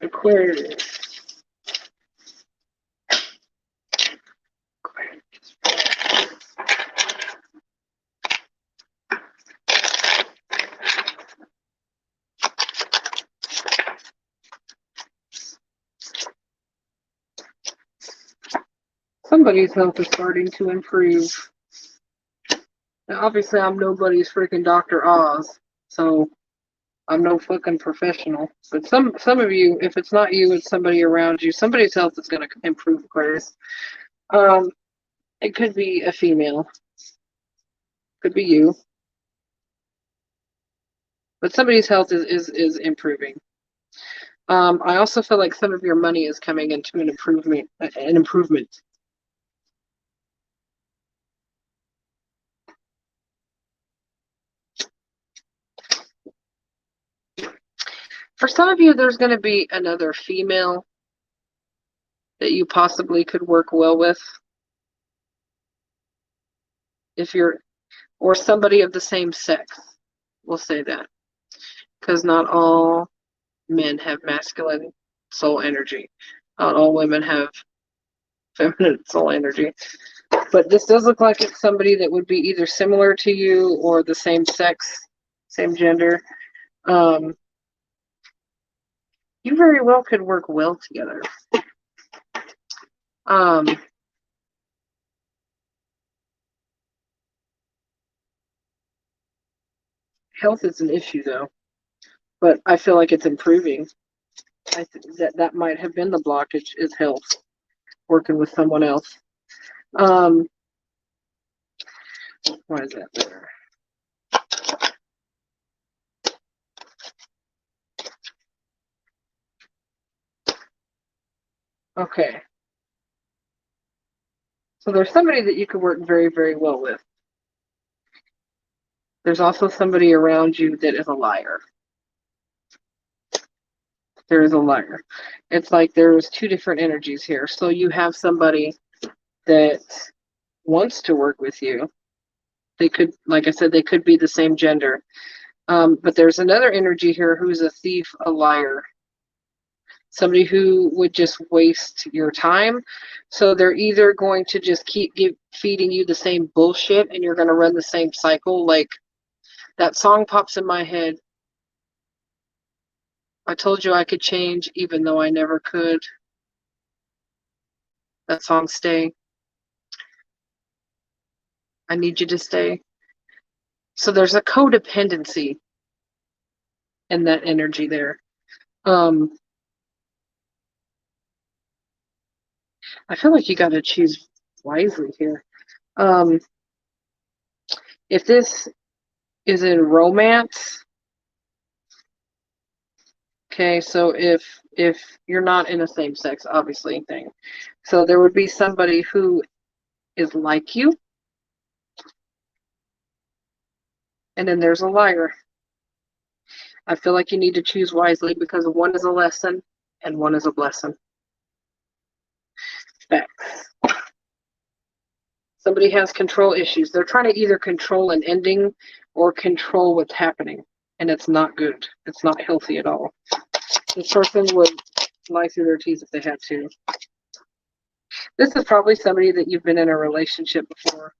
Aquarius. Somebody's health is starting to improve. Now, obviously, I'm nobody's freaking Dr. Oz, so I'm no fucking professional. But some of you, if it's not you, it's somebody around you. Somebody's health is going to improve, Aquarius. It could be a female. Could be you. But somebody's health is improving. I also feel like some of your money is coming into an improvement. For some of you, there's going to be another female that you possibly could work well with. If you're, or somebody of the same sex, we'll say that. Because not all men have masculine soul energy. Not all women have feminine soul energy. But this does look like it's somebody that would be either similar to you or the same sex, same gender. You very well could work well together. Health is an issue though, but I feel like it's improving. I think that might have been the blockage, is health, working with someone else. Why is that there? Okay. So there's somebody that you could work very, very well with. There's also somebody around you that is a liar. There is a liar. It's like there's two different energies here. So you have somebody that wants to work with you. They could, like I said, they could be the same gender. But there's another energy here who's a thief, a liar, somebody who would just waste your time. So they're either going to just keep feeding you the same bullshit and you're going to run the same cycle. Like that song pops in my head. I told you I could change even though I never could. That song, Stay. I need you to stay. So there's a codependency in that energy there. I feel like you got to choose wisely here. If this is in romance, okay, so if you're not in a same-sex, obviously, thing, so there would be somebody who is like you, and then there's a liar. I feel like you need to choose wisely because one is a lesson and one is a blessing. Facts. Somebody has control issues. They're trying to either control an ending or control what's happening, and it's not good. It's not healthy at all. This person would lie through their teeth if they had to. This is probably somebody that you've been in a relationship before.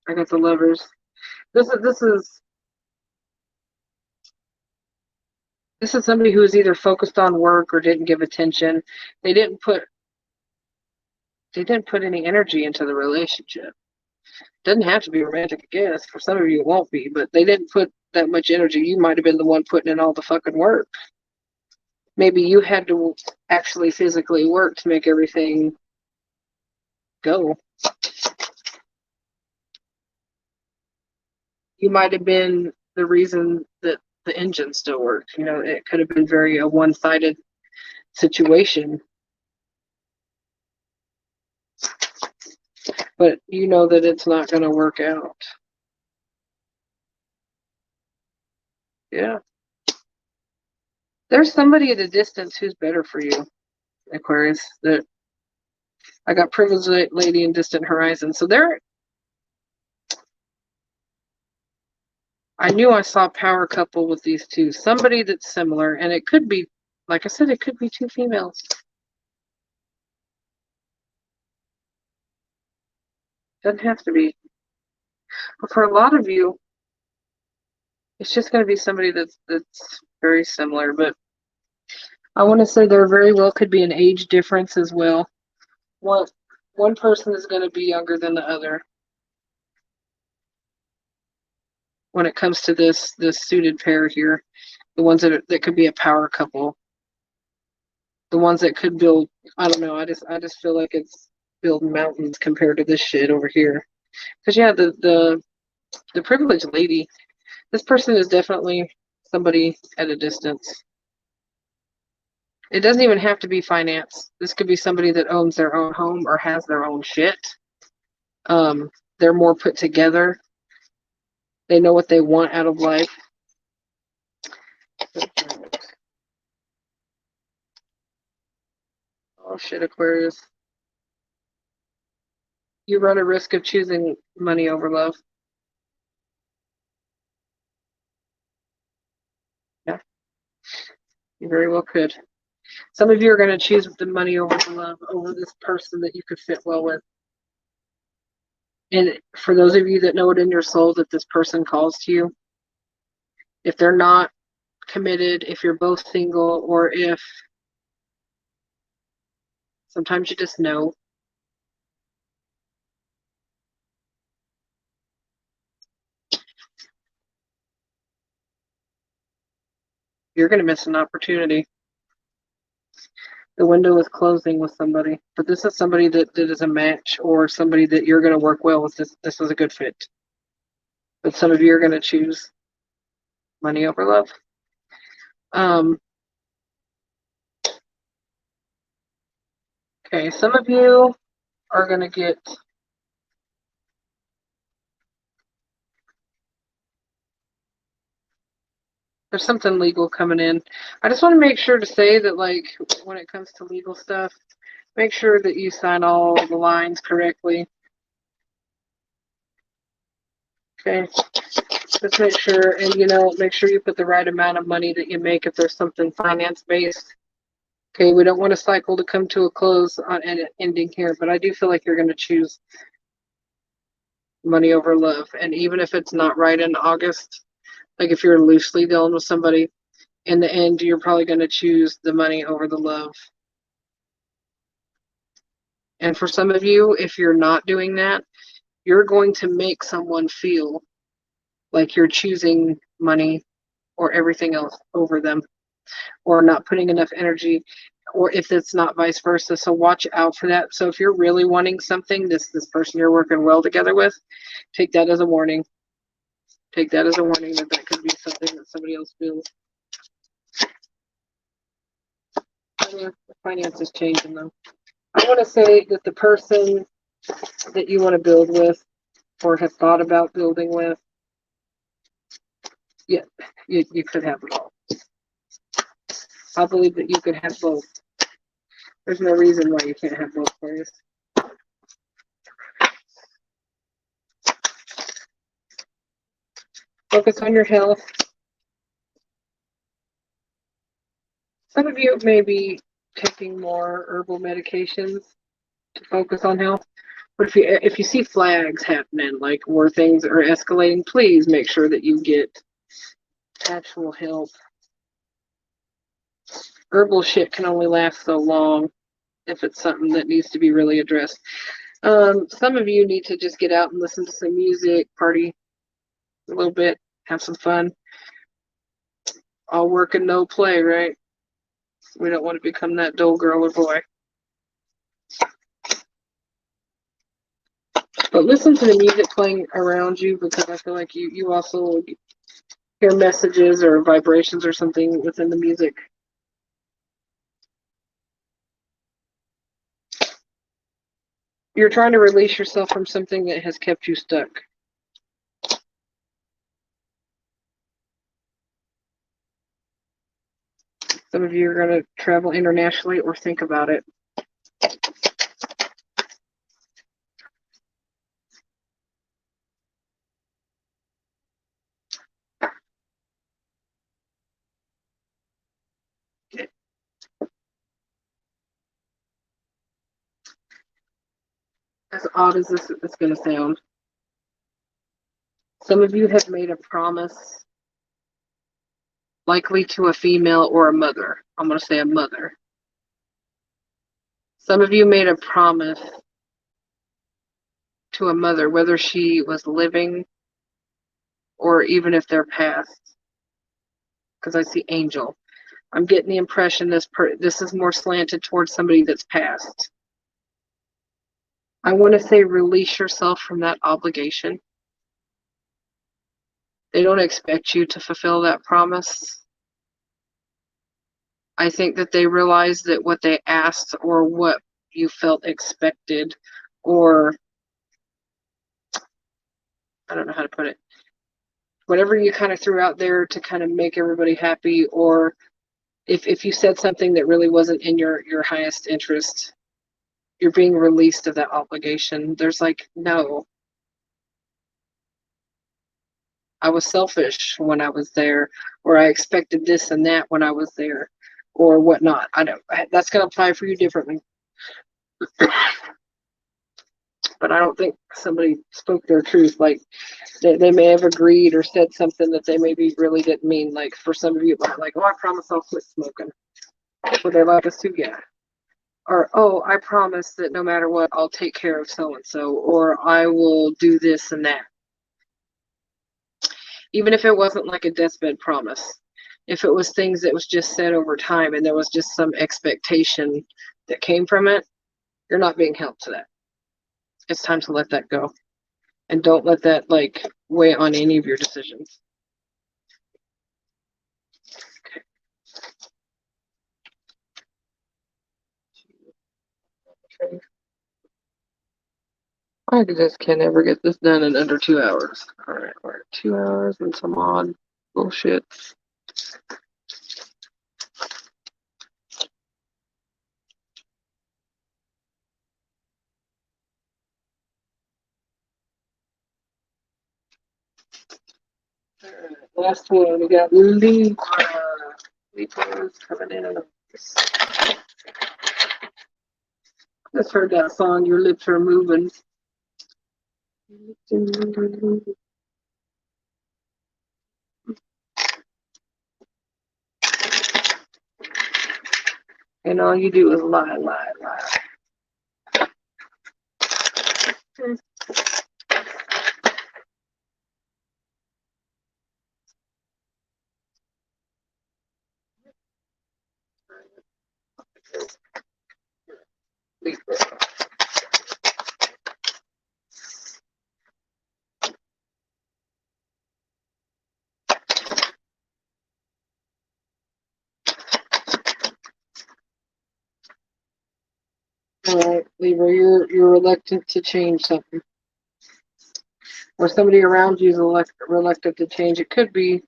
I got the Lovers. This is somebody who is either focused on work or didn't give attention. They didn't put any energy into the relationship. Doesn't have to be romantic, I guess. For some of you, it won't be, but they didn't put that much energy. You might have been the one putting in all the fucking work. Maybe you had to actually physically work to make everything go. You might have been the reason that the engine still worked. You know, it could have been very a one-sided situation. But you know that it's not going to work out. Yeah. There's somebody at a distance who's better for you, Aquarius. That I got Privileged Lady in Distant Horizon. So I knew I saw power couple with these two. Somebody that's similar, and it could be, like I said, it could be two females. Doesn't have to be. But for a lot of you, it's just going to be somebody that's very similar. But I want to say there very well could be an age difference as well. One person is going to be younger than the other when it comes to this suited pair here. The ones that could be a power couple. The ones that could build, I don't know, I just feel like it's build mountains compared to this shit over here. Because yeah, the Privileged Lady, this person is definitely somebody at a distance. It doesn't even have to be finance. This could be somebody that owns their own home or has their own shit. They're more put together. They know what they want out of life. Oh shit, Aquarius. You run a risk of choosing money over love. Yeah, you very well could. Some of you are going to choose the money over the love, over this person that you could fit well with. And for those of you that know it in your soul that this person calls to you, if they're not committed, if you're both single, or if sometimes you just know. You're going to miss an opportunity. The window is closing with somebody, but this is somebody that is a match or somebody that you're going to work well with. This is a good fit. But some of you are going to choose money over love. Okay, some of you are going to get there's something legal coming in. I just want to make sure to say that, like, when it comes to legal stuff, make sure that you sign all the lines correctly. Okay. Just make sure, and make sure you put the right amount of money that you make if there's something finance based. Okay, we don't want a cycle to come to a close on ending here, but I do feel like you're going to choose money over love. And even if it's not right in August, like if you're loosely dealing with somebody, in the end, you're probably going to choose the money over the love. And for some of you, if you're not doing that, you're going to make someone feel like you're choosing money or everything else over them, or not putting enough energy, or if it's not vice versa. So watch out for that. So if you're really wanting something, this person you're working well together with, take that as a warning. Take that as a warning that could be something that somebody else feels. The finance is changing though. I want to say that the person that you want to build with or have thought about building with, yeah, you could have it all. I believe that you could have both. There's no reason why you can't have both for you. Focus on your health. Some of you may be taking more herbal medications to focus on health. But if you see flags happening, like where things are escalating, please make sure that you get actual help. Herbal shit can only last so long if it's something that needs to be really addressed. Some of you need to just get out and listen to some music, party a little bit, have some fun. All work and no play, right? We don't want to become that dull girl or boy. But listen to the music playing around you, because I feel like you also hear messages or vibrations or something within the music. You're trying to release yourself from something that has kept you stuck. Some of you are going to travel internationally or think about it. Okay. As odd as this is going to sound, some of you have made a promise, likely to a female or a mother. I'm going to say a mother. Some of you made a promise to a mother, whether she was living or even if they're past. Because I see angel. I'm getting the impression this is more slanted towards somebody that's past. I want to say release yourself from that obligation. They don't expect you to fulfill that promise. I think that they realize that what they asked or what you felt expected, or I don't know how to put it, whatever you kind of threw out there to kind of make everybody happy, or if you said something that really wasn't in your highest interest, you're being released of that obligation. There's like, no, I was selfish when I was there, or I expected this and that when I was there, or whatnot. I don't. That's going to apply for you differently. But I don't think somebody spoke their truth. Like they may have agreed or said something that they maybe really didn't mean. Like for some of you, like, oh, I promise I'll quit smoking. Would they like us to? Yeah. Or, oh, I promise that no matter what, I'll take care of so and so, or I will do this and that. Even if it wasn't like a deathbed promise, if it was things that was just said over time and there was just some expectation that came from it, you're not being held to that. It's time to let that go. And don't let that like weigh on any of your decisions. Okay. I just can never get this done in under 2 hours. Alright, we're at 2 hours and some odd bullshit. Alright, last one. We got Libra. Libra's coming in. Just heard that song, Your Lips Are Moving. And all you do is lie, lie, lie. Libra. Alright, Libra, you're reluctant to change something. Or somebody around you is reluctant to change. It could be,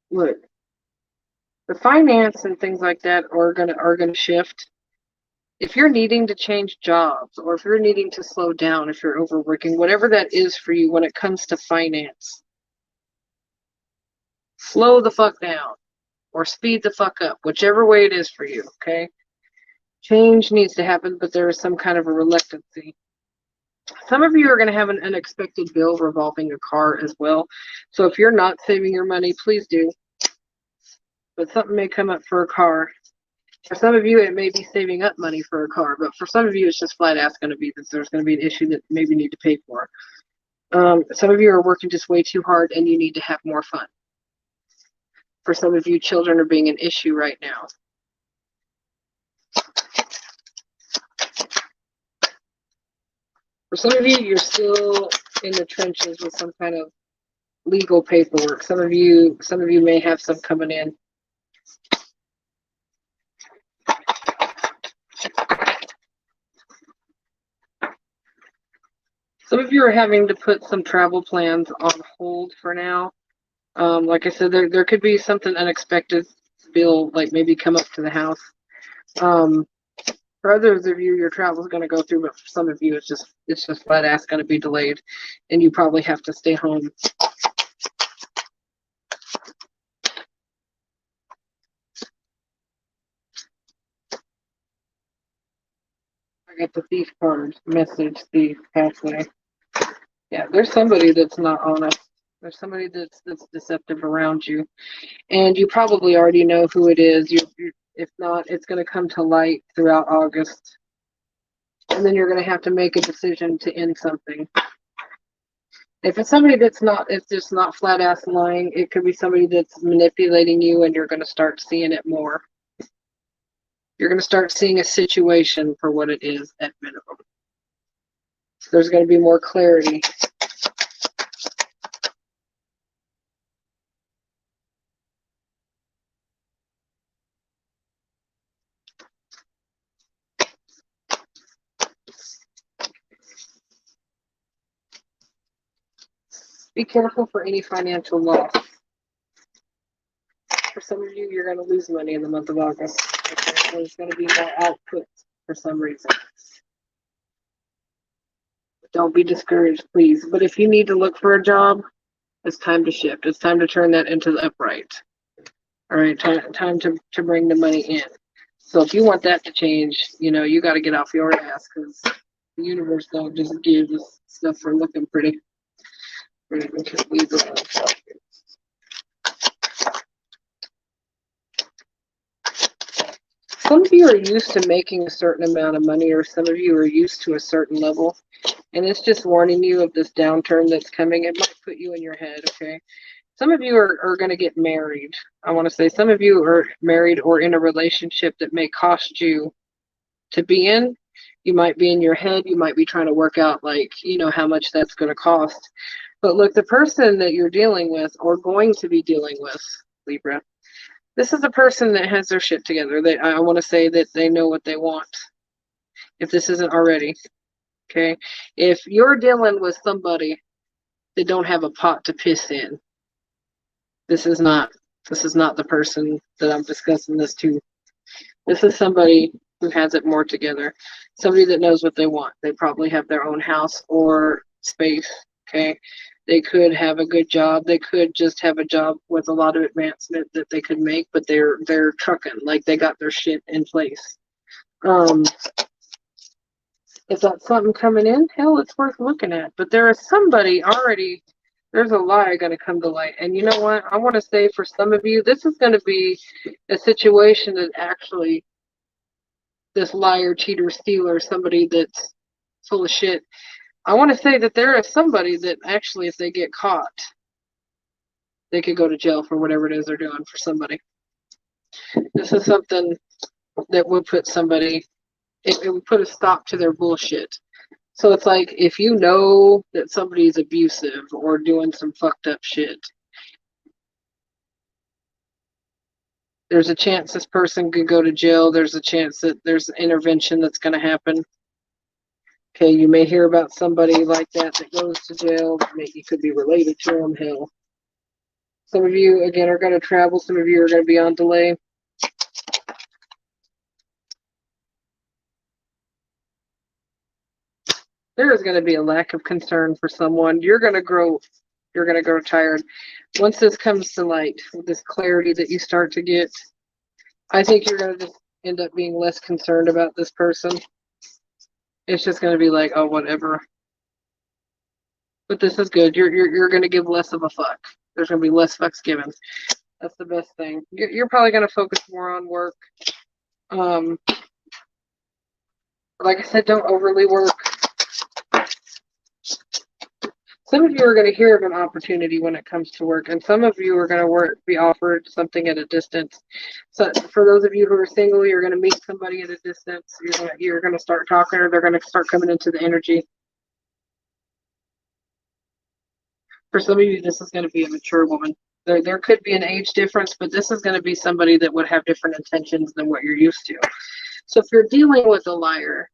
look, the finance and things like that are gonna shift. If you're needing to change jobs, or if you're needing to slow down, if you're overworking, whatever that is for you when it comes to finance, slow the fuck down or speed the fuck up, whichever way it is for you, okay? Change needs to happen, but there is some kind of a reluctancy. Some of you are going to have an unexpected bill revolving a car as well. So if you're not saving your money, please do. But something may come up for a car. For some of you, it may be saving up money for a car, but for some of you, it's just flat out going to be that there's going to be an issue that maybe you need to pay for. Some of you are working just way too hard and you need to have more fun. For some of you, children are being an issue right now. For some of you, you're still in the trenches with some kind of legal paperwork. Some of you may have some coming in. Some of you are having to put some travel plans on hold for now. Like I said, there could be something unexpected bill, like maybe come up to the house. For others of you, your travel is going to go through, but for some of you, it's just flat ass going to be delayed, and you probably have to stay home. I got the thief card, message, thief, pathway. Yeah, there's somebody that's not honest. There's somebody that's deceptive around you, and you probably already know who it is. If not, it's going to come to light throughout August, and then you're going to have to make a decision to end something. If it's somebody it's just not flat ass lying, it could be somebody that's manipulating you, and you're going to start seeing it more. You're going to start seeing a situation for what it is at minimum. So there's going to be more clarity. Be careful for any financial loss. For some of you, you're going to lose money in the month of August. Okay? There's going to be more output for some reason. Don't be discouraged, please. But if you need to look for a job, it's time to shift. It's time to turn that into the upright. All right, time to bring the money in. So if you want that to change, you got to get off your ass, because the universe don't just give us stuff for looking pretty. Some of you are used to making a certain amount of money, or some of you are used to a certain level, and it's just warning you of this downturn that's coming. It might put you in your head, okay? Some of you are going to get married. I want to say some of you are married or in a relationship that may cost you to be in. You might be in your head. You might be trying to work out, how much that's going to cost. But look, the person that you're dealing with or going to be dealing with, Libra, this is a person that has their shit together. I want to say that they know what they want, if this isn't already. Okay. If you're dealing with somebody that don't have a pot to piss in, this is not the person that I'm discussing this to. This is somebody who has it more together. Somebody that knows what they want. They probably have their own house or space. Okay. They could have a good job. They could just have a job with a lot of advancement that they could make, but they're trucking. Like they got their shit in place. If that's something coming in, hell, it's worth looking at. But there is somebody already, there's a lie going to come to light. And you know what? I want to say for some of you, this is going to be a situation that actually this liar, cheater, stealer, somebody that's full of shit. I want to say that there is somebody that actually, if they get caught, they could go to jail for whatever it is they're doing for somebody. This is something that would put somebody, it would put a stop to their bullshit. So it's like if you know that somebody's abusive or doing some fucked up shit, there's a chance this person could go to jail. There's a chance that there's intervention that's going to happen. Okay, you may hear about somebody like that goes to jail. You could be related to them. Hell, some of you again are going to travel. Some of you are going to be on delay. There is going to be a lack of concern for someone. You're going to grow tired. Once this comes to light, with this clarity that you start to get, I think you're going to just end up being less concerned about this person. It's just going to be like, oh, whatever. But this is good. You're going to give less of a fuck. There's going to be less fucks given. That's the best thing. You're probably going to focus more on work. Like I said, don't overly work. Some of you are going to hear of an opportunity when it comes to work, and some of you are going to be offered something at a distance. So for those of you who are single, you're going to meet somebody at a distance. You're going to start talking, or they're going to start coming into the energy. For some of you, this is going to be a mature woman. There could be an age difference, but this is going to be somebody that would have different intentions than what you're used to. So if you're dealing with a liar,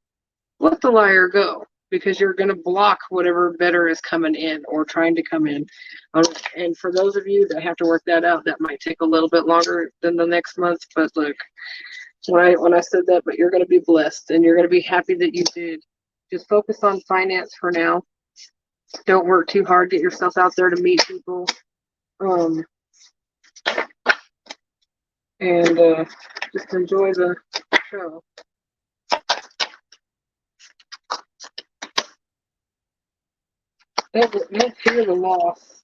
let the liar go, because you're going to block whatever better is coming in or trying to come in. And for those of you that have to work that out, that might take a little bit longer than the next month. But look, when I said that, but you're going to be blessed and you're going to be happy that you did. Just focus on finance for now. Don't work too hard. Get yourself out there to meet people. And just enjoy the show. Let's hear the loss.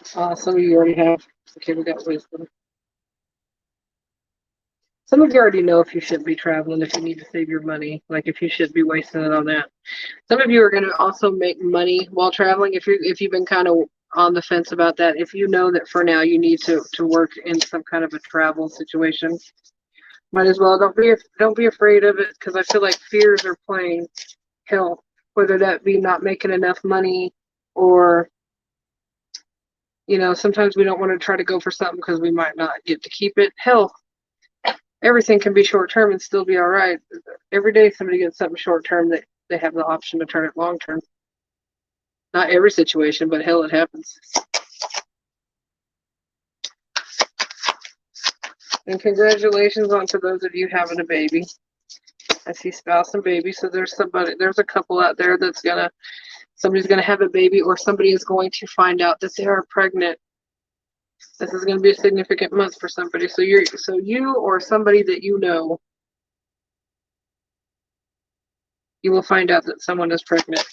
Some of you already have. Okay, we got wisdom. Some of you already know if you shouldn't be traveling, if you need to save your money, like if you should be wasting it on that. Some of you are going to also make money while traveling. If you've been kind of on the fence about that, if you know that for now you need to work in some kind of a travel situation, might as well. Don't be afraid of it, because I feel like fears are playing hell. Whether that be not making enough money, or sometimes we don't want to try to go for something because we might not get to keep it. Hell, everything can be short term and still be all right. Every day somebody gets something short term that they have the option to turn it long term. Not every situation, but hell, it happens. And congratulations on to those of you having a baby. I see spouse and baby, so there's a couple out there somebody's gonna have a baby, or somebody is going to find out that they are pregnant. This is going to be a significant month for somebody. So you or somebody that you know, you will find out that someone is pregnant.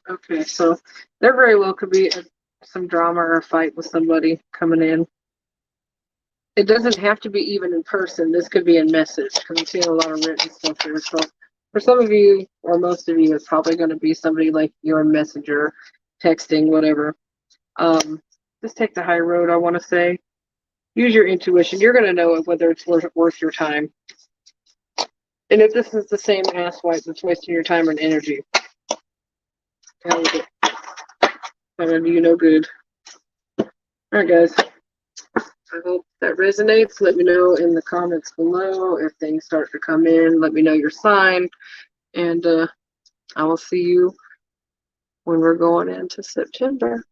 Okay, so there very well could be some drama or a fight with somebody coming in. It doesn't have to be even in person. This could be in message, because I'm seeing a lot of written stuff here. So for some of you, or most of you, it's probably going to be somebody like your messenger, texting, whatever. just take the high road, I want to say. Use your intuition. You're going to know whether it's worth your time. And if this is the same asswipe that's wasting your time and energy, tell it. That'll do you no good. Alright, guys. I hope that resonates. Let me know in the comments below if things start to come in. Let me know your sign. And I will see you when we're going into September.